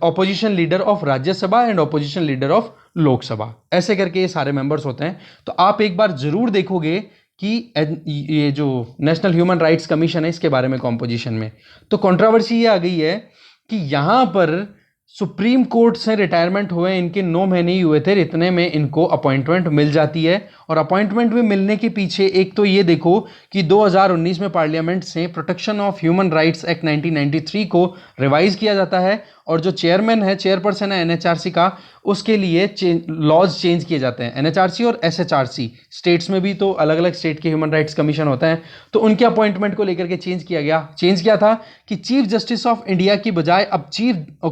opposition leader of Rajya Sabha and opposition leader of Lok Sabha, ऐसे करके ये सारे मेंबर्स होते हैं। तो आप एक बार जरूर देखोगे कि ये जो नेशनल ह्यूमन राइट्स कमीशन है इसके बारे में कॉम्पोजिशन में तो कंट्रोवर्सी ये आ गई है कि यहां पर सुप्रीम कोर्ट से रिटायरमेंट हुए इनके 9 महीने ही हुए थे, इतने में इनको अपॉइंटमेंट मिल जाती है। और अपॉइंटमेंट में मिलने के पीछे एक तो ये देखो कि 2019 में पार्लियामेंट से protection of human rights act 1993 को रिवाइज किया जाता है, और जो चेयरमैन है, चेयरपर्सन है एनएचआरसी का, उसके लिए लॉज चेंज किए जाते हैं। एनएचआरसी और एसएचआरसी स्टेट्स में भी तो अलग अलग स्टेट के ह्यूमन राइट्स कमीशन होते हैं, तो उनके अपॉइंटमेंट को लेकर के चेंज किया था कि चीफ जस्टिस ऑफ इंडिया की बजाय अब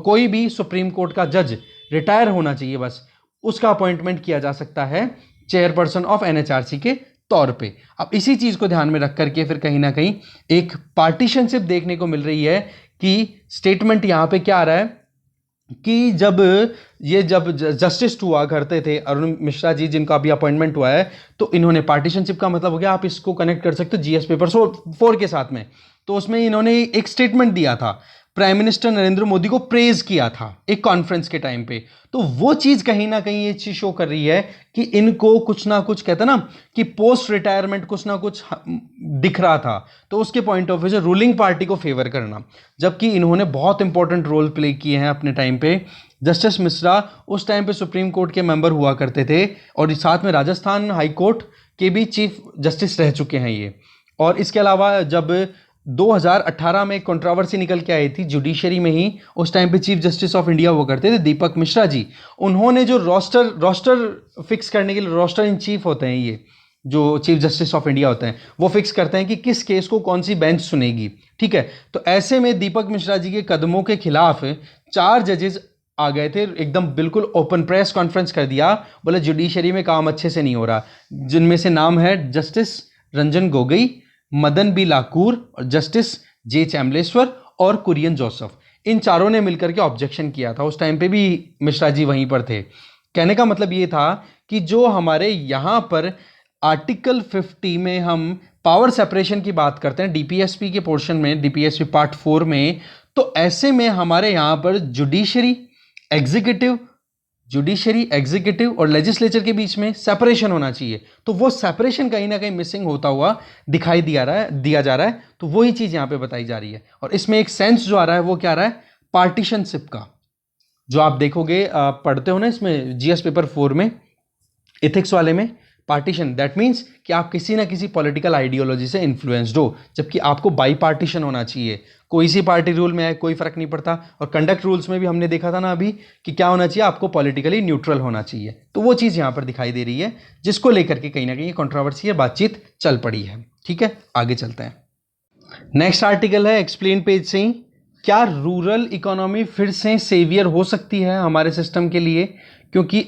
कोई भी सुप्रीम कोर्ट का जज रिटायर होना चाहिए, बस उसका अपॉइंटमेंट किया जा सकता है चेयरपर्सन ऑफ एनएचआरसी के तौर पे। अब इसी चीज को ध्यान में रख करके फिर कहीं ना कहीं एक पार्टीशनशिप देखने को मिल रही है कि स्टेटमेंट यहां पे क्या आ रहा है कि जब जस्टिस हुआ करते थे अरुण मिश्रा जी, जिनका अभी अपॉइंटमेंट हुआ है, तो इन्होंने पार्टीशनशिप का मतलब हो गया, आप इसको कनेक्ट कर सकते हो जीएस पेपर 4 के साथ में। तो उसमें इन्होंने एक स्टेटमेंट दिया था, प्राइम मिनिस्टर नरेंद्र मोदी को प्रेज किया था एक कॉन्फ्रेंस के टाइम पे। तो वो चीज कहीं ना कहीं ये चीज शो कर रही है कि इनको कुछ ना कुछ, कहते ना कि पोस्ट रिटायरमेंट कुछ ना कुछ दिख रहा था, तो उसके पॉइंट ऑफ व्यू से रूलिंग पार्टी को फेवर करना, जबकि इन्होंने बहुत इंपॉर्टेंट रोल प्ले किए हैं अपने टाइम पे। जस्टिस मिश्रा उस टाइम पे सुप्रीम कोर्ट के मेंबर हुआ करते थे, और साथ में राजस्थान हाई कोर्ट के भी चीफ जस्टिस रह चुके हैं ये। और इसके अलावा जब 2018 में एक कंट्रोवर्सी निकल के आई थी जुडिशरी में ही, उस टाइम पे चीफ जस्टिस ऑफ इंडिया हुआ करते थे दीपक मिश्रा जी, उन्होंने जो रोस्टर फिक्स करने के लिए, रोस्टर इन चीफ होते हैं ये जो चीफ जस्टिस ऑफ इंडिया होते हैं, वो फिक्स करते हैं कि किस केस को कौन सी बेंच सुनेगी, ठीक है। तो ऐसे में दीपक मिश्रा जी के कदमों के खिलाफ 4 जजेस आ गए थे, एकदम बिल्कुल ओपन प्रेस कॉन्फ्रेंस कर दिया, बोले जुडिशरी में काम अच्छे से नहीं हो रहा, जिनमें से नाम है जस्टिस रंजन गोगोई, मदन बी लाकूर और जस्टिस जे चैमलेश्वर और कुरियन जोसेफ, इन चारों ने मिलकर के ऑब्जेक्शन किया था। उस टाइम पे भी मिश्रा जी वहीं पर थे। कहने का मतलब ये था कि जो हमारे यहाँ पर आर्टिकल 50 में हम पावर सेपरेशन की बात करते हैं डीपीएसपी के पोर्शन में, डीपीएसपी पार्ट 4 में, तो ऐसे में हमारे यहाँ पर जुडिशरी एग्जीक्यूटिव और लेजिस्लेचर के बीच में सेपरेशन होना चाहिए। तो वो सेपरेशन कहीं ना कहीं मिसिंग होता हुआ दिखाई दिया जा रहा है। तो वही चीज यहां पे बताई जा रही है, और इसमें एक सेंस जो आ रहा है वो क्या आ रहा है, पार्टीशनशिप का, जो आप देखोगे पढ़ते हो ना इसमें जीएस पेपर 4 में, एथिक्स वाले में, पार्टीशन दैट मीन्स कि आप किसी ना किसी पॉलिटिकल आइडियोलॉजी से इन्फ्लुएंस्ड हो, जबकि आपको बाई पार्टीशन होना चाहिए, कोई सी पार्टी रूल में है कोई फर्क नहीं पड़ता। और कंडक्ट रूल्स में भी हमने देखा था ना अभी कि क्या होना चाहिए, आपको पॉलिटिकली न्यूट्रल होना चाहिए। तो वो चीज़ यहाँ पर दिखाई दे रही है, जिसको लेकर के कहीं ना कहीं कंट्रोवर्सी है, बातचीत चल पड़ी है। ठीक है, आगे चलते हैं। नेक्स्ट आर्टिकल है एक्सप्लेन पेज से ही, क्या रूरल इकोनॉमी फिर से सेवियर हो सकती है हमारे सिस्टम के लिए, क्योंकि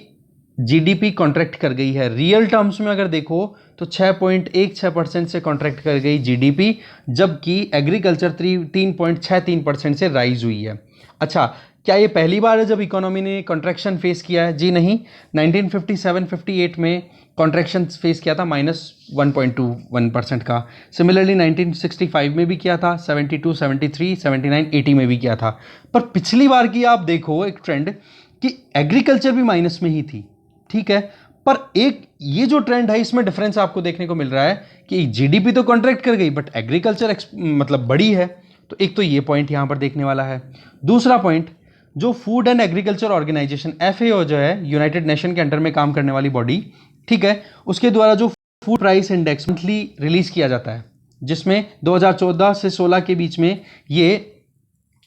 जीडीपी कॉन्ट्रैक्ट कर गई है। रियल टर्म्स में अगर देखो तो 6.16% से कॉन्ट्रैक्ट कर गई जीडीपी, जबकि एग्रीकल्चर 3.63% से राइज हुई है। अच्छा, क्या ये पहली बार है जब इकोनॉमी ने कॉन्ट्रैक्शन फेस किया है? जी नहीं, 1957-58 में कॉन्ट्रैक्शन फेस किया था -1.21% का। सिमिलरली 1965 में भी किया था, 72, 73, 79, 80 में भी किया था। पर पिछली बार की आप देखो एक ट्रेंड कि एग्रीकल्चर भी माइनस में ही थी, ठीक है। पर एक ये जो ट्रेंड है इसमें डिफरेंस आपको देखने को मिल रहा है कि जीडीपी तो कॉन्ट्रैक्ट कर गई बट एग्रीकल्चर मतलब बड़ी है। तो एक तो ये पॉइंट यहां पर देखने वाला है। दूसरा पॉइंट, जो food and agriculture organisation FAO जो है यूनाइटेड नेशन के अंडर में काम करने वाली बॉडी, ठीक है, उसके द्वारा जो food price index monthly release किया जाता है, जिसमें 2014 से 16 के बीच में ये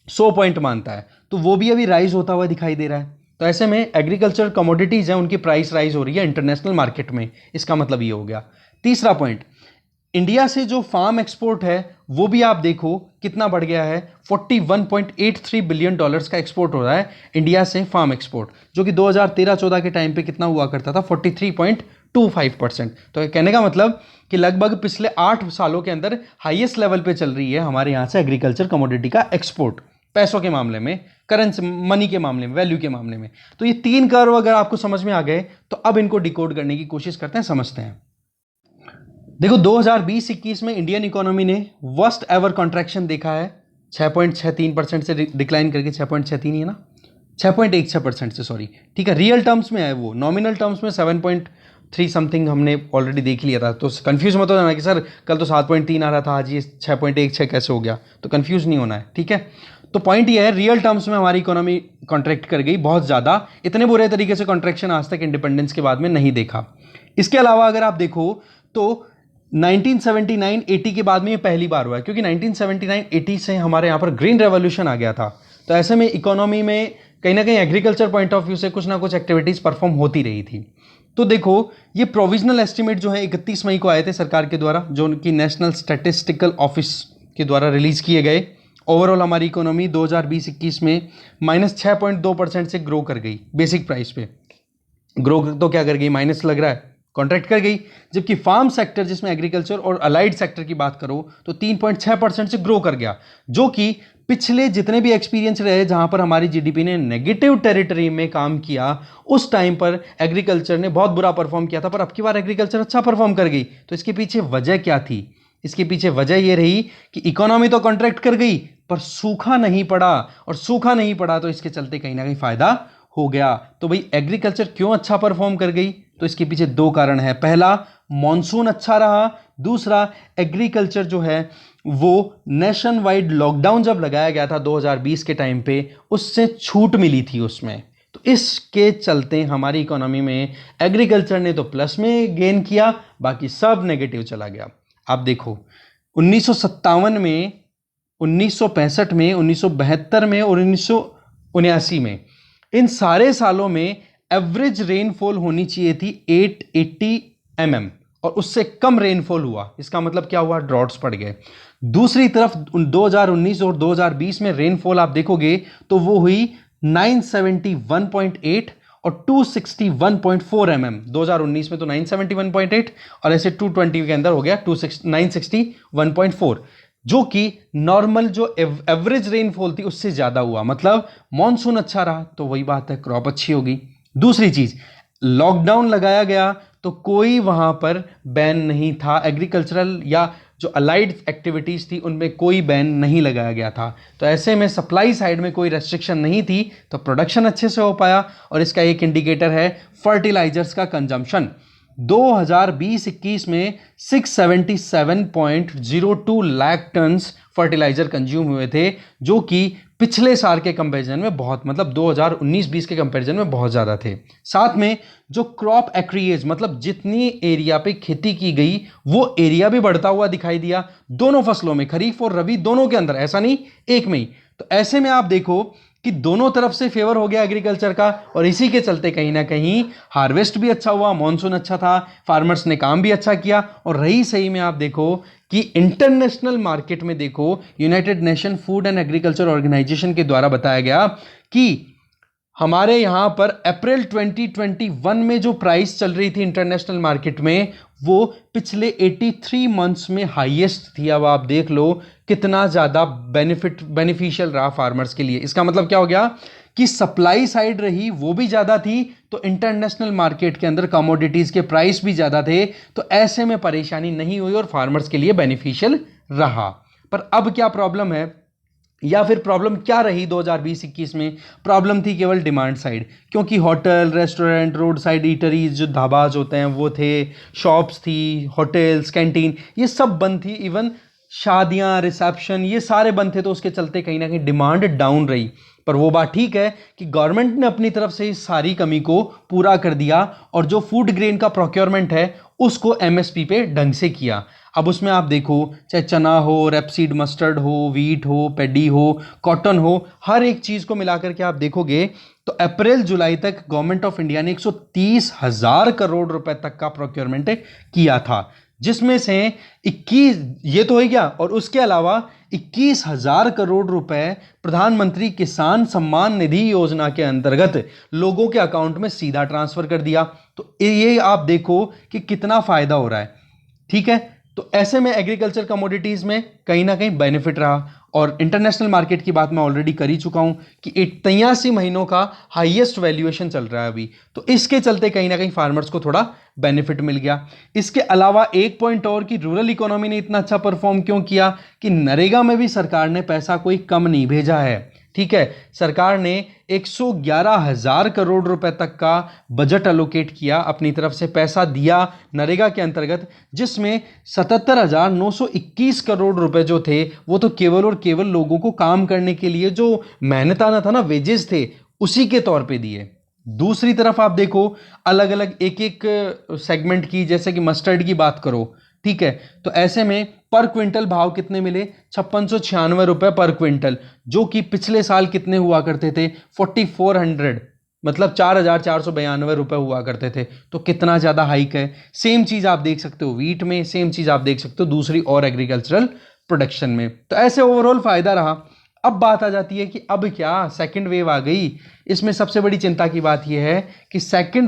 100 पॉइंट मानता है, तो वो भी अभी राइज होता हुआ दिखाई दे रहा है। तो ऐसे में एग्रीकल्चर कमोडिटीज हैं, उनकी प्राइस राइज हो रही है इंटरनेशनल मार्केट में, इसका मतलब ये हो गया। तीसरा पॉइंट, इंडिया से जो फार्म एक्सपोर्ट है वो भी आप देखो कितना बढ़ गया है, $41.83 बिलियन का एक्सपोर्ट हो रहा है इंडिया से फार्म एक्सपोर्ट, जो कि 2013-14 के टाइम पे कितना हुआ करता था, 43.25%। तो कहने का मतलब कि लगभग पिछले 8 सालों के अंदर हाईएस्ट लेवल पे चल रही है हमारे यहाँ से एग्रीकल्चर कमोडिटी का एक्सपोर्ट, पैसों के मामले में, करेंसी मनी के मामले में, वैल्यू के मामले में। तो ये 3 कर्व अगर आपको समझ में आ गए तो अब इनको डिकोड करने की कोशिश करते हैं, समझते हैं। देखो 2020-21 में इंडियन इकोनॉमी ने वर्स्ट एवर कॉन्ट्रैक्शन देखा है, 6.63% से डिक्लाइन करके, 6.63 ही है ना, 6.16% से, सॉरी, ठीक है। रियल टर्म्स में है वो, नॉमिनल टर्म्स में 7.3 समथिंग हमने ऑलरेडी देख लिया था। तो कंफ्यूज मत हो जाना कि सर कल तो 7.3 आ रहा था, आज ये 6.16 कैसे हो गया, तो कंफ्यूज नहीं होना है, ठीक है। तो पॉइंट ये है, रियल टर्म्स में हमारी इकोनॉमी कॉन्ट्रैक्ट कर गई बहुत ज़्यादा। इतने बुरे तरीके से कॉन्ट्रैक्शन आज तक इंडिपेंडेंस के बाद में नहीं देखा। इसके अलावा अगर आप देखो तो 1979-80 के बाद में ये पहली बार हुआ है, क्योंकि 1979-80 से हमारे यहाँ पर ग्रीन रेवोल्यूशन आ गया था। तो ऐसे में इकोनॉमी में कहीं ना कहीं एग्रीकल्चर पॉइंट ऑफ व्यू से कुछ ना कुछ एक्टिविटीज परफॉर्म होती रही थी। तो देखो ये प्रोविजनल एस्टिमेट जो है 31 मई को आए थे सरकार के द्वारा, जो उनकी नेशनल स्टैटिस्टिकल ऑफिस के द्वारा रिलीज किए गए। ओवरऑल हमारी इकोनॉमी 2020-21 में -6.2% से ग्रो कर गई। बेसिक प्राइस पे ग्रो तो क्या कर गई, माइनस लग रहा है, कॉन्ट्रैक्ट कर गई। जबकि फार्म सेक्टर जिसमें एग्रीकल्चर और अलाइड सेक्टर की बात करो तो 3.6% से ग्रो कर गया, जो कि पिछले जितने भी एक्सपीरियंस रहे जहां पर हमारी जीडीपी ने नेगेटिव टेरिटरी में काम किया, उस टाइम पर एग्रीकल्चर ने बहुत बुरा परफॉर्म किया था। पर अब की बार एग्रीकल्चर अच्छा परफॉर्म कर गई। तो इसके पीछे वजह क्या थी? इसके पीछे वजह यह रही कि इकोनॉमी तो कॉन्ट्रैक्ट कर गई पर सूखा नहीं पड़ा, और सूखा नहीं पड़ा तो इसके चलते कहीं ना कहीं फायदा हो गया। तो भाई एग्रीकल्चर क्यों अच्छा परफॉर्म कर गई? तो इसके पीछे दो कारण है। पहला, मॉनसून अच्छा रहा। दूसरा, एग्रीकल्चर जो है वो नेशन वाइड लॉकडाउन जब लगाया गया था 2020 के टाइम पे, उससे छूट मिली थी उसमें। तो इसके चलते हमारी इकोनॉमी में एग्रीकल्चर ने तो प्लस में गेन किया, बाकी सब नेगेटिव चला गया। आप देखो 1957 में, 1965 में, 1972 में और 1979 में, इन सारे सालों में एवरेज रेनफॉल होनी चाहिए थी 880 mm, और उससे कम रेनफॉल हुआ। इसका मतलब क्या हुआ? ड्रॉट्स पड़ गए। दूसरी तरफ 2019 और 2020 में रेनफॉल आप देखोगे तो वो हुई 971.8 और 261.4 mm। 2019 में तो 971.8 और ऐसे 220 के अंदर हो गया 961.4, जो कि नॉर्मल जो एवरेज रेनफॉल थी उससे ज्यादा हुआ। मतलब मॉनसून अच्छा रहा तो वही बात है, क्रॉप अच्छी होगी। दूसरी चीज, लॉकडाउन लगाया गया तो कोई वहां पर बैन नहीं था, एग्रीकल्चरल या जो अलाइड एक्टिविटीज थी उनमें कोई बैन नहीं लगाया गया था। तो ऐसे में सप्लाई साइड में कोई रेस्ट्रिक्शन नहीं थी, तो प्रोडक्शन अच्छे से हो पाया। और इसका एक इंडिकेटर है फर्टिलाइजर्स का कंजम्पशन। 2020-21 में 677.02 लाख टन्स फर्टिलाइजर कंज्यूम हुए थे, जो कि पिछले साल के कंपैरिजन में बहुत, मतलब 2019-20 के कंपैरिजन में बहुत ज़्यादा थे। साथ में जो क्रॉप एक्रिएज, मतलब जितनी एरिया पे खेती की गई वो एरिया भी बढ़ता हुआ दिखाई दिया, दोनों फसलों में, खरीफ और रबी दोनों के अंदर, ऐसा नहीं एक में ही। तो ऐसे में आप देखो कि दोनों तरफ से फेवर हो गया एग्रीकल्चर का, और इसी के चलते कहीं ना कहीं हार्वेस्ट भी अच्छा हुआ, मॉनसून अच्छा था, फार्मर्स ने काम भी अच्छा किया। और रही सही में आप देखो कि इंटरनेशनल मार्केट में देखो, united nation food and agriculture organisation के द्वारा बताया गया कि हमारे यहां पर अप्रैल 2021 में जो प्राइस चल रही थी इंटरनेशनल मार्केट में, वो पिछले 83 मंथ्स में हाईएस्ट थी। अब आप देख लो कितना ज्यादा बेनिफिशियल रहा फार्मर्स के लिए। इसका मतलब क्या हो गया कि सप्लाई साइड रही वो भी ज्यादा थी, तो इंटरनेशनल मार्केट के अंदर कमोडिटीज के प्राइस भी ज्यादा थे, तो ऐसे में परेशानी नहीं हुई और फार्मर्स के लिए बेनिफिशियल रहा। पर अब क्या प्रॉब्लम है, या फिर प्रॉब्लम क्या रही 2020-21 में? प्रॉब्लम थी केवल डिमांड साइड, क्योंकि hotel, restaurant, road side eateries जो ढाबाज होते हैं वो थे, शॉप्स थी, होटल्स, कैंटीन, ये सब बंद थी। इवन शादियां, रिसेप्शन, ये सारे बंद थे। तो उसके चलते कहीं ना कहीं डिमांड डाउन रही। पर वो बात ठीक है कि गवर्नमेंट ने अपनी तरफ से इस सारी कमी को पूरा कर दिया, और जो फूड ग्रेन का प्रोक्योरमेंट है उसको एमएसपी पे ढंग से किया। अब उसमें आप देखो, चाहे चना हो, रेपसीड मस्टर्ड हो, वीट हो, पेडी हो, कॉटन हो, हर एक चीज को मिलाकर के आप देखोगे तो अप्रैल जुलाई तक गवर्नमेंट ऑफ इंडिया ने 130,000 करोड़ रुपए तक का प्रोक्योरमेंट किया था, जिसमें से 21 ये तो हो गया, और उसके अलावा 21,000 करोड़ रुपए प्रधानमंत्री किसान सम्मान निधि योजना के अंतर्गत लोगों के अकाउंट में सीधा ट्रांसफर कर दिया। तो ये आप देखो कि कितना फायदा हो रहा है, ठीक है। तो ऐसे में एग्रीकल्चर कमोडिटीज में कहीं ना कहीं बेनिफिट रहा। और इंटरनेशनल मार्केट की बात मैं ऑलरेडी कर ही चुका हूं कि 83 महीनों का हाईएस्ट वैल्यूएशन चल रहा है अभी, तो इसके चलते कहीं ना कहीं फार्मर्स को थोड़ा बेनिफिट मिल गया। इसके अलावा एक पॉइंट और कि रूरल इकोनॉमी ने इतना अच्छा परफॉर्म क्यों किया कि नरेगा में भी सरकार ने पैसा कोई कम नहीं भेजा है। ठीक है, सरकार ने 111,000 करोड़ रुपए तक का बजट एलोकेट किया, अपनी तरफ से पैसा दिया नरेगा के अंतर्गत, जिसमें 77,921 करोड़ रुपए जो थे वो तो केवल और केवल लोगों को काम करने के लिए जो मेहनताना था ना, वेजेस थे, उसी के तौर पे दिए। दूसरी तरफ आप देखो अलग अलग एक एक सेगमेंट की, जैसे कि मस्टर्ड की बात करो, ठीक है, तो ऐसे में पर क्विंटल भाव कितने मिले, 5696 रुपए पर क्विंटल, जो कि पिछले साल कितने हुआ करते थे, 4400, मतलब 4492 रुपए हुआ करते थे। तो कितना ज्यादा हाइक है। सेम चीज आप देख सकते हो वीट में, सेम चीज आप देख सकते हो दूसरी और एग्रीकल्चरल प्रोडक्शन में। तो ऐसे ओवरऑल फायदा रहा। अब बात आ जाती है कि अब क्या सेकंड वेव आ गई। इसमें सबसे बड़ी चिंता की बात यह है कि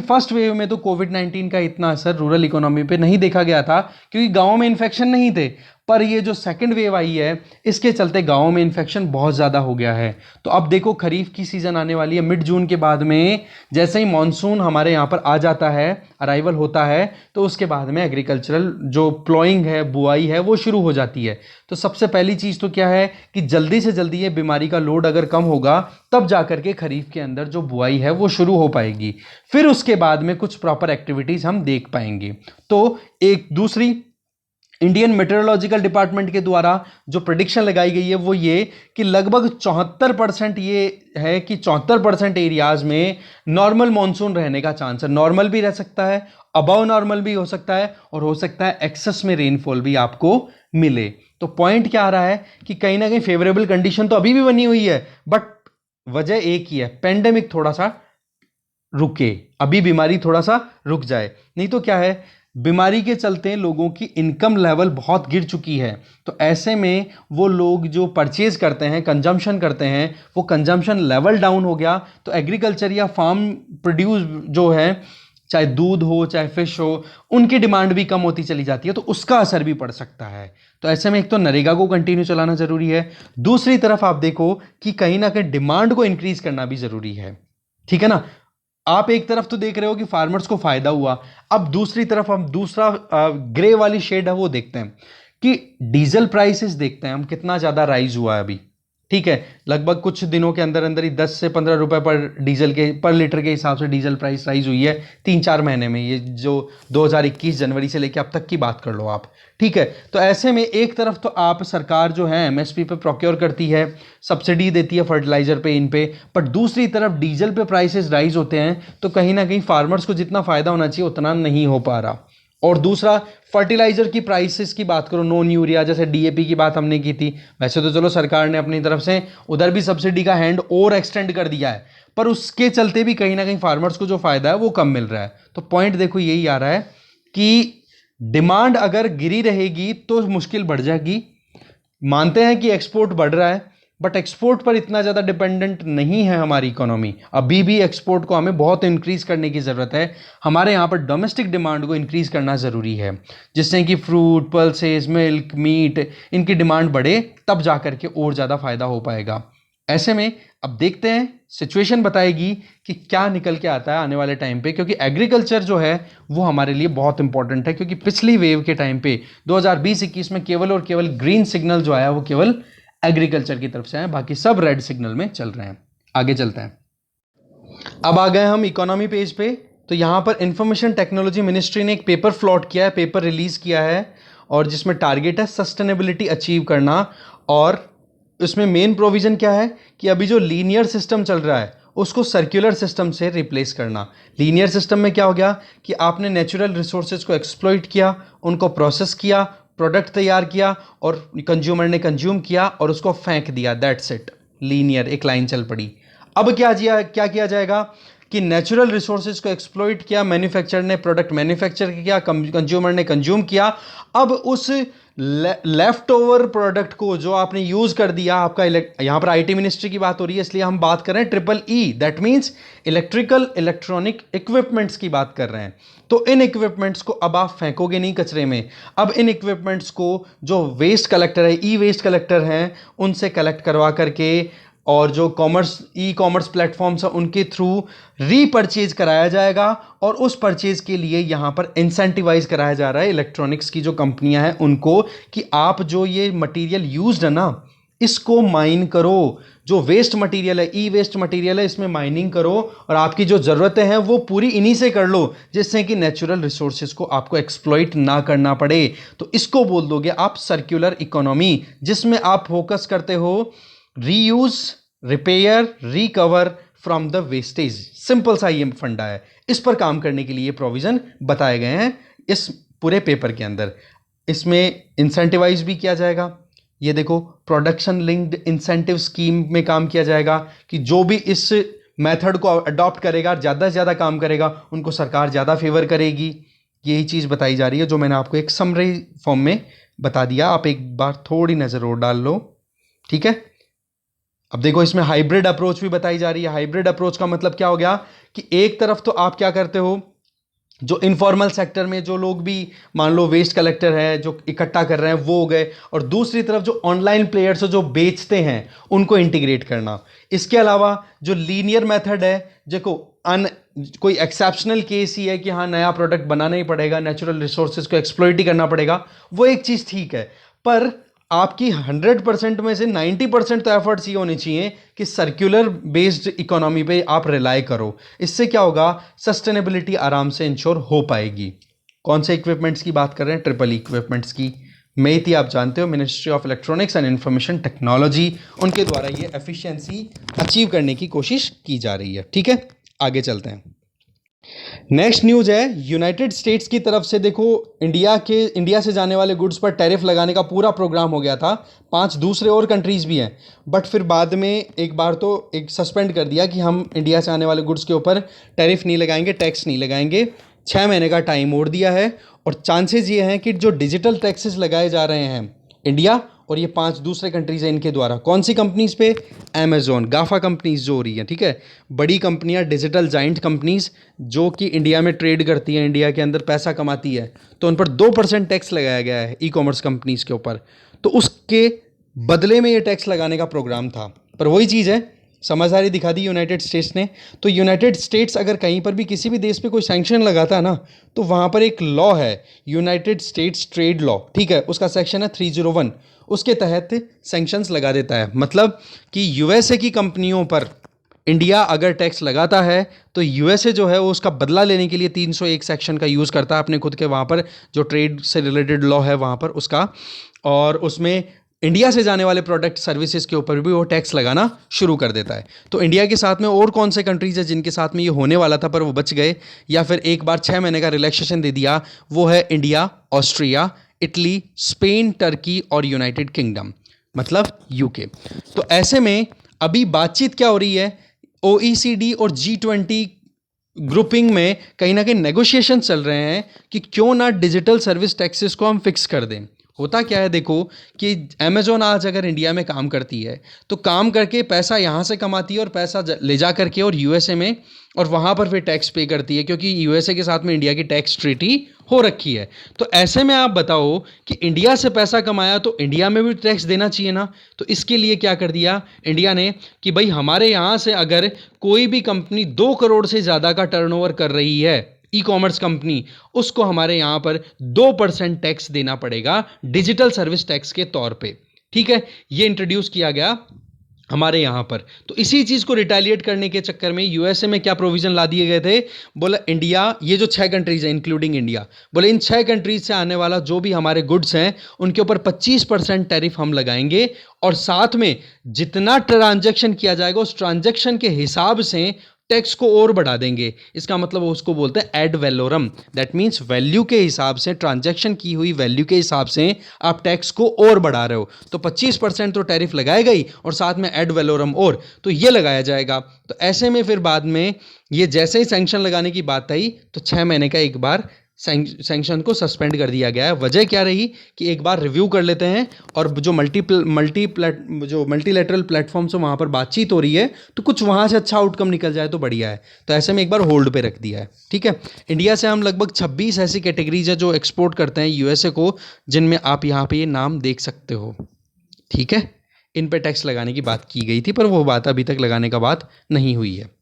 फर्स्ट वेव में तो कोविड-19 का इतना असर रूरल इकोनॉमी पे नहीं देखा गया था, क्योंकि गांव में इन्फेक्शन नहीं थे। पर ये जो सेकंड वेव आई है, इसके चलते गांवों में इन्फेक्शन बहुत ज़्यादा हो गया है। तो अब देखो खरीफ की सीज़न आने वाली है, मिड जून के बाद में जैसे ही मॉनसून हमारे यहाँ पर आ जाता है, अराइवल होता है, तो उसके बाद में एग्रीकल्चरल जो प्लॉइंग है, बुआई है, वो शुरू हो जाती है। तो सबसे पहली चीज़ तो क्या है कि जल्दी से जल्दी ये बीमारी का लोड अगर कम होगा, तब जाकर के खरीफ के अंदर जो बुआई है वो शुरू हो पाएगी। फिर उसके बाद में कुछ प्रॉपर एक्टिविटीज हम देख पाएंगे। तो एक दूसरी इंडियन मेट्रोलॉजिकल डिपार्टमेंट के द्वारा जो प्रेडिक्शन लगाई गई है वो ये कि लगभग 74% ये है कि 74% एरियाज में नॉर्मल मॉनसून रहने का चांस है। नॉर्मल भी रह सकता है, अबव नॉर्मल भी हो सकता है, और हो सकता है एक्सेस में रेनफॉल भी आपको मिले। तो पॉइंट क्या आ रहा है कि कहीं ना कहीं फेवरेबल कंडीशन तो अभी भी बनी हुई है, बट वजह एक ही है, पेंडेमिक थोड़ा सा रुके, अभी बीमारी थोड़ा सा रुक जाए। नहीं तो क्या है, बीमारी के चलते लोगों की इनकम लेवल बहुत गिर चुकी है। तो ऐसे में वो लोग जो परचेज करते हैं, कंजम्पशन करते हैं, वो कंजम्पशन लेवल डाउन हो गया। तो एग्रीकल्चर या फार्म प्रोड्यूस जो है, चाहे दूध हो चाहे फिश हो, उनकी डिमांड भी कम होती चली जाती है, तो उसका असर भी पड़ सकता है। तो ऐसे में एक तो नरेगा को कंटिन्यू चलाना जरूरी है, दूसरी तरफ आप देखो कि कहीं ना कहीं डिमांड को इंक्रीज करना भी जरूरी है। ठीक है ना, आप एक तरफ तो देख रहे हो कि फार्मर्स को फायदा हुआ, अब दूसरी तरफ हम दूसरा ग्रे वाली शेड है वो देखते हैं कि डीजल प्राइसेस देखते हैं हम कितना ज्यादा राइज हुआ है अभी। ठीक है, लगभग कुछ दिनों के अंदर अंदर ही 10 से 15 रुपए पर लीटर के हिसाब से डीजल प्राइस राइज हुई है 3-4 महीने में। ये जो 2021 जनवरी से लेकर अब तक की बात कर लो आप। ठीक है, तो ऐसे में एक तरफ तो आप सरकार जो है एमएसपी पे प्रोक्योर करती है, सब्सिडी देती है फर्टिलाइजर पे, इन पे, बट दूसरी तरफ डीजल पे प्राइसेस राइज होते हैं, तो कहीं ना कहीं फार्मर्स को जितना फायदा होना चाहिए उतना नहीं हो पा रहा। और दूसरा फर्टिलाइजर की प्राइसेस की बात करो, नॉन यूरिया जैसे डीएपी की बात हमने की थी, वैसे तो चलो सरकार ने अपनी तरफ से उधर भी सब्सिडी का हैंड और एक्सटेंड कर दिया है, पर उसके चलते भी कहीं ना कहीं फार्मर्स को जो फायदा है वो कम मिल रहा है। तो पॉइंट देखो यही आ रहा है कि डिमांड अगर गिरी रहेगी तो मुश्किल बढ़ जाएगी। मानते हैं कि एक्सपोर्ट बढ़ रहा है, बट एक्सपोर्ट पर इतना ज़्यादा डिपेंडेंट नहीं है हमारी इकोनॉमी। अभी भी एक्सपोर्ट को हमें बहुत इंक्रीज करने की ज़रूरत है। हमारे यहाँ पर डोमेस्टिक डिमांड को इंक्रीज करना ज़रूरी है, जिससे कि फ्रूट, पल्सेस, मिल्क, मीट, इनकी डिमांड बढ़े, तब जा करके और ज़्यादा फायदा हो पाएगा। ऐसे में अब देखते हैं, सिचुएशन बताएगी कि क्या निकल के आता है आने वाले टाइम पे, क्योंकि एग्रीकल्चर जो है वो हमारे लिए बहुत इंपॉर्टेंट है। क्योंकि पिछली वेव के टाइम पे 2020-21 में केवल और केवल ग्रीन सिग्नल जो आया वो केवल एग्रीकल्चर की तरफ से है, बाकी सब रेड सिग्नल में चल रहे हैं। आगे चलते हैं, अब आ गए हम इकोनॉमी पेज पे। तो यहाँ पर इंफॉर्मेशन टेक्नोलॉजी मिनिस्ट्री ने एक पेपर फ्लॉट किया है, पेपर रिलीज किया है, और जिसमें टारगेट है सस्टेनेबिलिटी अचीव करना। और उसमें मेन प्रोविजन क्या है कि अभी जो लीनियर सिस्टम चल रहा है उसको सर्कुलर सिस्टम से रिप्लेस करना। लीनियर सिस्टम में क्या हो गया कि आपने नेचुरल रिसोर्सेज को एक्सप्लॉइट किया, उनको प्रोसेस किया, प्रोडक्ट तैयार किया, और कंज्यूमर ने कंज्यूम किया और उसको फेंक दिया, दैट्स इट। लीनियर एक लाइन चल पड़ी। अब क्या किया जाएगा कि नेचुरल रिसोर्सेज को एक्सप्लॉइट किया, मैन्युफैक्चरर ने प्रोडक्ट मैन्युफैक्चर किया, कंज्यूमर ने कंज्यूम किया। अब उस लेफ्ट ओवर प्रोडक्ट को जो आपने यूज कर दिया, आपका यहां पर आईटी मिनिस्ट्री की बात हो रही है इसलिए हम बात कर रहे हैं triple E, that means electrical electronic equipments की बात कर रहे हैं। तो इन इक्विपमेंट्स को अब आप फेंकोगे नहीं कचरे में, अब इन इक्विपमेंट्स को जो वेस्ट कलेक्टर है, ई वेस्ट कलेक्टर हैं, उनसे कलेक्ट करवा करके और जो ई कॉमर्स प्लेटफॉर्म्स हैं उनके थ्रू रीपर्चेज कराया जाएगा। और उस परचेज के लिए यहां पर इंसेंटिवाइज कराया जा रहा है इलेक्ट्रॉनिक्स की जो कंपनियां हैं उनको, कि आप जो ये मटेरियल यूज्ड है ना, इसको माइन करो। जो वेस्ट मटेरियल है, ई वेस्ट मटेरियल है, इसमें माइनिंग करो और आपकी जो ज़रूरतें हैं वो पूरी इन्हीं से कर लो, जिससे कि नेचुरल रिसोर्सेज को आपको एक्सप्लॉइट ना करना पड़े। तो इसको बोल दोगे आप सर्कुलर इकोनॉमी, जिसमें आप फोकस करते हो reuse, repair, recover from the wastage. Simple सा ये फंडा है, इस पर काम करने के लिए ये प्रोविजन बताए गए हैं इस पूरे पेपर के अंदर। इसमें इंसेंटिवाइज भी किया जाएगा, ये देखो प्रोडक्शन लिंक्ड इंसेंटिव स्कीम में काम किया जाएगा कि जो भी इस मेथड को अडॉप्ट करेगा, ज़्यादा से ज़्यादा काम करेगा, उनको सरकार ज़्यादा फेवर करेगी। यही चीज़ बताई जा रही है जो मैंने आपको एक समरी फॉर्म में बता दिया। आप एक बार थोड़ी नज़र और डाल लो, ठीक है। अब देखो इसमें हाइब्रिड अप्रोच भी बताई जा रही है। हाइब्रिड अप्रोच का मतलब क्या हो गया कि एक तरफ तो आप क्या करते हो, जो इनफॉर्मल सेक्टर में जो लोग भी मान लो वेस्ट कलेक्टर है जो इकट्ठा कर रहे हैं वो हो गए, और दूसरी तरफ जो ऑनलाइन प्लेयर्स जो बेचते हैं उनको इंटीग्रेट करना। इसके अलावा जो लीनियर मेथड है, देखो कोई एक्सेप्शनल केस ही है कि हाँ नया प्रोडक्ट बनाना ही पड़ेगा, नेचुरल रिसोर्सेज को एक्सप्लॉइट ही करना पड़ेगा, वो एक चीज़ ठीक है। पर आपकी 100% में से 90% तो एफर्ट्स ये होने चाहिए कि सर्कुलर बेस्ड इकोनॉमी पे आप रिलाई करो। इससे क्या होगा, सस्टेनेबिलिटी आराम से इंश्योर हो पाएगी। कौन से इक्विपमेंट्स की बात कर रहे हैं, ट्रिपल इक्विपमेंट्स की। मेथी आप जानते हो, ministry of electronics and information technology, उनके द्वारा ये एफिशिएंसी अचीव करने की कोशिश की जा रही है। ठीक है, आगे चलते हैं। नेक्स्ट न्यूज है यूनाइटेड स्टेट्स की तरफ से। देखो इंडिया से जाने वाले गुड्स पर टैरिफ लगाने का पूरा प्रोग्राम हो गया था, 5 दूसरे और कंट्रीज भी हैं, बट फिर बाद में एक बार तो एक सस्पेंड कर दिया कि हम इंडिया से आने वाले गुड्स के ऊपर टैरिफ नहीं लगाएंगे, टैक्स नहीं लगाएंगे। 6 महीने का टाइम और दिया है, और चांसेस ये हैं कि जो डिजिटल टैक्सेस लगाए जा रहे हैं इंडिया और ये 5 दूसरे कंट्रीज हैं इनके द्वारा, कौन सी कंपनीज पे, अमेजोन, गाफा कंपनीज जो हो रही हैं, ठीक है, बड़ी कंपनियां, डिजिटल जाइंट कंपनीज जो कि इंडिया में ट्रेड करती हैं, इंडिया के अंदर पैसा कमाती है, तो उन पर 2% टैक्स लगाया गया है ई कॉमर्स कंपनीज के ऊपर। तो उसके बदले में ये टैक्स लगाने का प्रोग्राम था, पर वही चीज़ है, समझदारी दिखा दी यूनाइटेड स्टेट्स ने। तो यूनाइटेड स्टेट्स अगर कहीं पर भी किसी भी देश पे कोई सैंक्शन लगाता है ना, तो वहाँ पर एक लॉ है, यूनाइटेड स्टेट्स ट्रेड लॉ, ठीक है, उसका सेक्शन है 301, उसके तहत सैंक्शंस लगा देता है। मतलब कि यूएसए की कंपनियों पर इंडिया अगर टैक्स लगाता है तो यूएसए जो है वो उसका बदला लेने के लिए 301 सेक्शन का यूज़ करता है अपने खुद के वहाँ पर जो ट्रेड से रिलेटेड लॉ है वहाँ पर उसका, और उसमें इंडिया से जाने वाले प्रोडक्ट सर्विसेज के ऊपर भी वो टैक्स लगाना शुरू कर देता है। तो इंडिया के साथ में और कौन से कंट्रीज है जिनके साथ में ये होने वाला था पर वो बच गए, या फिर एक बार 6 महीने का रिलैक्सेशन दे दिया, वो है India, Austria, Italy, Spain, Turkey और यूनाइटेड किंगडम, मतलब यूके। तो ऐसे में अभी बातचीत क्या हो रही है, OECD और G20 ग्रुपिंग में कहीं ना कहीं नेगोशिएशन चल रहे हैं कि क्यों ना डिजिटल सर्विस टैक्सेस को हम फिक्स कर दें। होता क्या है, देखो कि अमेजोन आज अगर इंडिया में काम करती है तो काम करके पैसा यहाँ से कमाती है और पैसा ले जा करके और यूएसए में, और वहाँ पर फिर टैक्स पे करती है, क्योंकि यूएसए के साथ में इंडिया की टैक्स ट्रीटी हो रखी है। तो ऐसे में आप बताओ कि इंडिया से पैसा कमाया तो इंडिया में भी टैक्स देना चाहिए ना। तो इसके लिए क्या कर दिया इंडिया ने कि भाई हमारे यहाँ से अगर कोई भी कंपनी 2 करोड़ से ज़्यादा का टर्नओवर कर रही है, ई कॉमर्स कंपनी, उसको हमारे यहाँ पर 2% टैक्स देना पड़ेगा डिजिटल सर्विस टैक्स के तौर पे। ठीक है, ये इंट्रोड्यूस किया गया हमारे यहाँ पर। तो इसी चीज़ को रिटेलिएट करने के चक्कर में यूएसए में क्या प्रोविजन ला दिए गए थे, बोला इंडिया, ये जो 6 कंट्रीज हैं इंक्लूडिंग इंडिया, बोले इन 6 कंट्रीज से आने वाला जो भी हमारे गुड्स हैं उनके ऊपर 25% टैरिफ हम लगाएंगे, और साथ में जितना ट्रांजैक्शन किया जाएगा उस ट्रांजैक्शन के हिसाब से टैक्स को और बढ़ा देंगे। इसका मतलब उसको बोलते हैं ad valorem. That means value के हिसाब से, ट्रांजैक्शन की हुई वैल्यू के हिसाब से आप टैक्स को और बढ़ा रहे हो। तो 25% तो टैरिफ लगाएगा ही, और साथ में एड वैलोरम और तो ये लगाया जाएगा। तो ऐसे में फिर बाद में ये जैसे ही सैंक्शन लगाने की बात आई तो 6 महीने का एक बार सैंक्शन को सस्पेंड कर दिया गया है। वजह क्या रही कि एक बार रिव्यू कर लेते हैं, और जो मल्टीलैटरल प्लेटफॉर्म से वहाँ पर बातचीत हो रही है तो कुछ वहाँ से अच्छा आउटकम निकल जाए तो बढ़िया है। तो ऐसे में एक बार होल्ड पे रख दिया है। ठीक है, इंडिया से हम लगभग 26 ऐसी कैटेगरीज है जो एक्सपोर्ट करते हैं यूएसए को, जिनमें आप यहाँ पे ये नाम देख सकते हो। ठीक है, इन पे टैक्स लगाने की बात की गई थी, पर वो बात अभी तक लगाने का बात नहीं हुई है।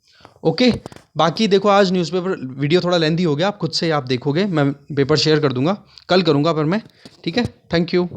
ओके, बाकी देखो आज न्यूज़पेपर वीडियो थोड़ा लेंथी हो गया, आप खुद से आप देखोगे, मैं पेपर शेयर कर दूंगा, कल करूंगा पर मैं। ठीक है, थैंक यू।